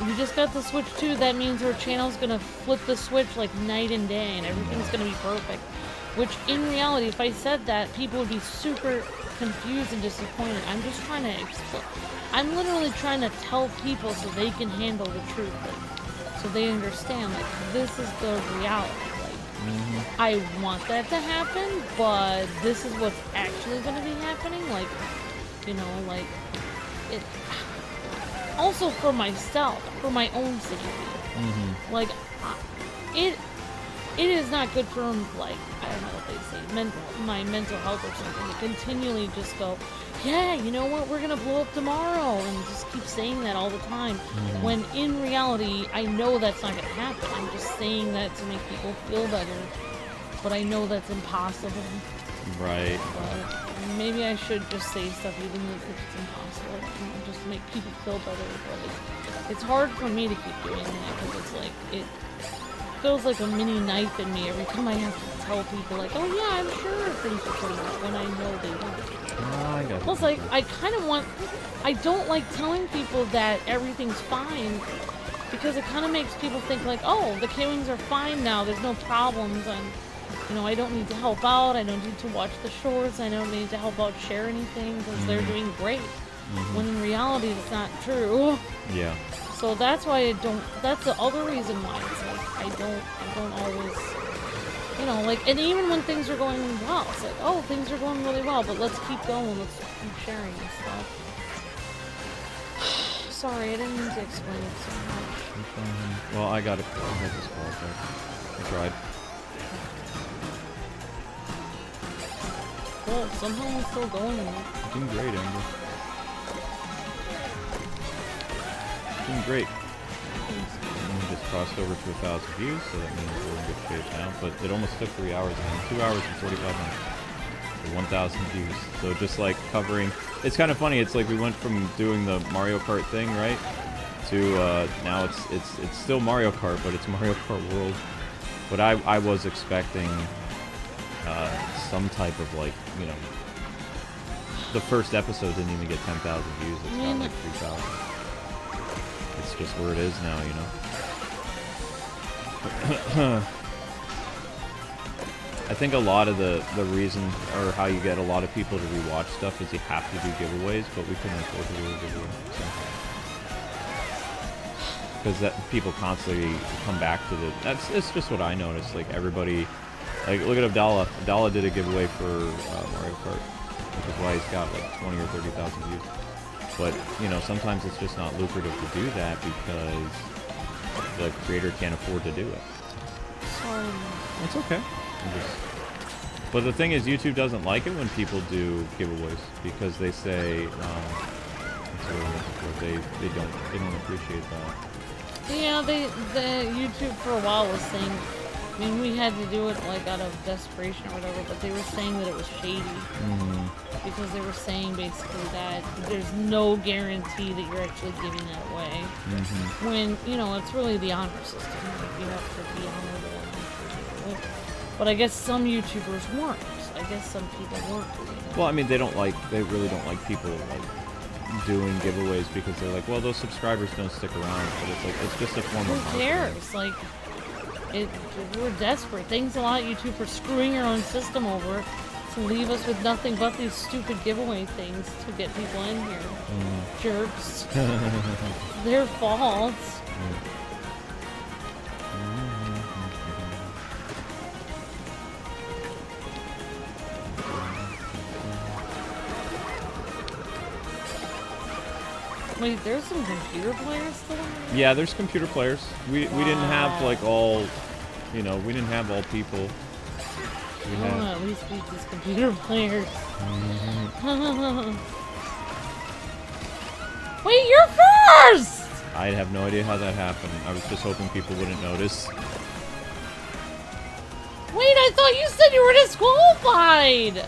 we just got the Switch 2. That means our channel's going to flip the Switch, like, night and day, and everything's going to be perfect. Which, in reality, if I said that, people would be super confused and disappointed. I'm just trying to explain. I'm literally trying to tell people so they can handle the truth. Like, so they understand, like, this is the reality. Like, I want that to happen, but this is what's actually going to be happening. Like, you know, like, it... Also for myself, for my own safety. Like, it is not good for, like, I don't know what they say, my mental health or something, to continually just go, yeah, you know what, we're gonna blow up tomorrow, and just keep saying that all the time, when in reality, I know that's not gonna happen. I'm just saying that to make people feel better, but I know that's impossible. Right. But maybe I should just say stuff even if it's impossible, you know, just to make people feel better, but it's hard for me to keep doing that, because it's like, it feels like a mini knife in me every time I have to tell people, like, oh yeah, I'm sure things will turn out, when I know they won't. I got Plus, like, I kind of want, I don't like telling people that everything's fine, because it kind of makes people think like, oh, the Kwings are fine now. There's no problems, and you know, I don't need to help out. I don't need to watch the shorts. I don't need to help out share anything because they're doing great. When in reality, that's not true. Yeah. So that's why I don't. That's the other reason why it's like I don't always, you know, like, and even when things are going well, it's like, oh, things are going really well, but let's keep going. Let's keep sharing and stuff. Sorry, I didn't mean to explain it so much. Well, I got it. I got disqualified. I tried. Well, somehow I'm still going. Doing great, Amber. Doing great. And we just crossed over to 1,000 views, so that means we're in good shape now. But it almost took 3 hours, man. 2 hours and 45 minutes. For 1,000 views. So just like covering... It's kind of funny. It's like we went from doing the Mario Kart thing, right? To now it's still Mario Kart, but it's Mario Kart World. But I was expecting some type of, like, you know... The first episode didn't even get 10,000 views. It's got like 3,000. It's just where it is now, you know? I think a lot of the reason, or how you get a lot of people to rewatch stuff is you have to do giveaways, but we couldn't afford to do a giveaway. Because that people constantly come back to it's just what I noticed. Like, everybody, like, look at Abdallah. Abdallah did a giveaway for Mario Kart, which is why he's got like 20 or 30,000 views. But, you know, sometimes it's just not lucrative to do that because the creator can't afford to do it. It's okay. But the thing is, YouTube doesn't like it when people do giveaways because they say they don't appreciate that. Yeah, the YouTube for a while was saying, I mean, we had to do it like out of desperation or whatever, but they were saying that it was shady. Because they were saying basically that there's no guarantee that you're actually giving that away. When, you know, it's really the honor system. Like, you have to be honorable and actually do it. But I guess some YouTubers weren't. I guess some people weren't doing it. Well, I mean, they really don't like people, like, doing giveaways because they're like, well, those subscribers don't stick around. But it's like, it's just a form of marketing. Who cares? Like, we're desperate. Thanks a lot, YouTube, for screwing your own system over to leave us with nothing but these stupid giveaway things to get people in here. Jerks. Their fault. Wait, there's some computer players still in there? Yeah, there's computer players. We didn't have like all, you know, we didn't have all people. I want to at least beat these computer players. Wait, you're first! I have no idea how that happened. I was just hoping people wouldn't notice. Wait, I thought you said you were disqualified!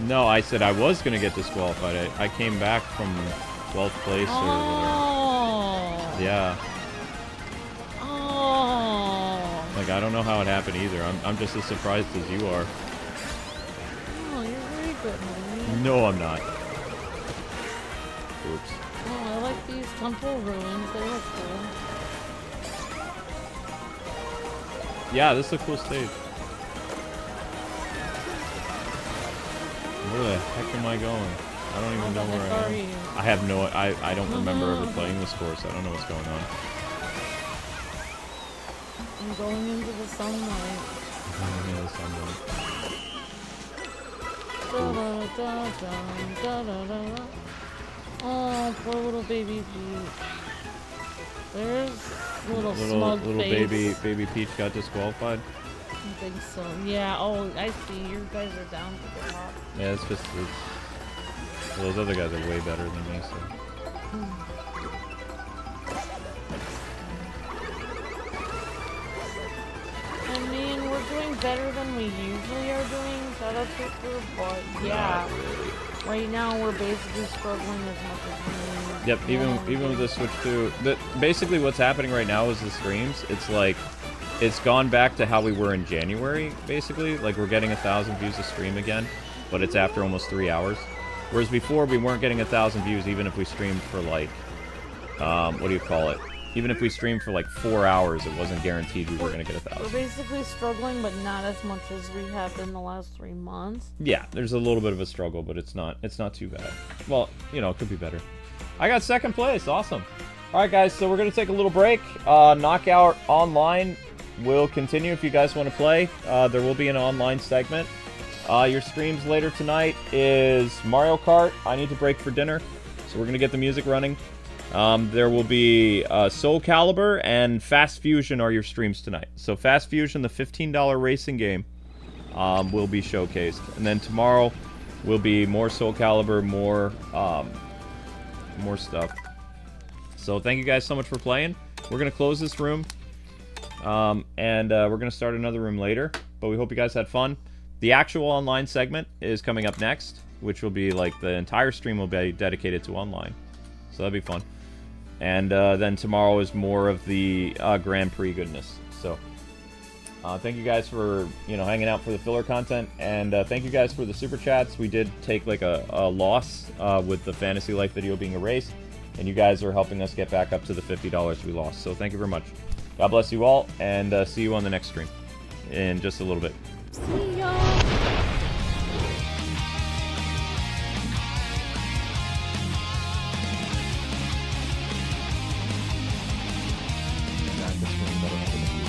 No, I said I was going to get disqualified. I came back from 12th place or whatever. Yeah. Like, I don't know how it happened either. I'm just as surprised as you are. Oh, you're very good, honey. No, I'm not. Oops. Oh, I like these temple ruins. They look cool. Yeah, this is a cool stage. Where the heck am I going? I don't even know where I am. I have no... I don't remember ever playing this course. I don't know what's going on. I'm going into the sunlight. Going into the sunlight. Oh, poor little baby Peach. There's little smug face. baby Peach got disqualified. I think so. Yeah. Oh, I see. You guys are down to the top. Yeah, it's just... well, those other guys are way better than me, so... I mean, we're doing better than we usually are doing. Shout out to Coop, but yeah. Right now, we're basically struggling as much as we need. Yep, even with the switch to... basically, what's happening right now is the streams. It's like... It's gone back to how we were in January, basically. Like, we're getting 1,000 views a stream again, but it's after almost 3 hours. Whereas before, we weren't getting 1,000 views even if we streamed for, like... what do you call it? even if we streamed for like 4 hours, it wasn't guaranteed we were going to get 1,000. We're basically struggling, but not as much as we have in the last 3 months. Yeah, there's a little bit of a struggle, but it's not too bad. Well, you know, it could be better. I got second place. Awesome. All right, guys, so we're going to take a little break. Knockout Online will continue if you guys want to play. There will be an online segment. Your streams later tonight is Mario Kart. I need to break for dinner, so we're going to get the music running. There will be Soul Calibur and Fast Fusion are your streams tonight. So Fast Fusion, the $15 racing game, will be showcased. And then tomorrow will be more Soul Calibur, more stuff. So thank you guys so much for playing. We're going to close this room. And we're going to start another room later. But we hope you guys had fun. The actual online segment is coming up next, which will be like the entire stream will be dedicated to online. So that'll be fun. And then tomorrow is more of the Grand Prix goodness. So thank you guys for hanging out for the filler content, and thank you guys for the super chats. We did take like a loss with the Fantasy Life video being erased, and you guys are helping us get back up to the $50 we lost. So thank you very much. God bless you all, and see you on the next stream in just a little bit. See y'all. This one.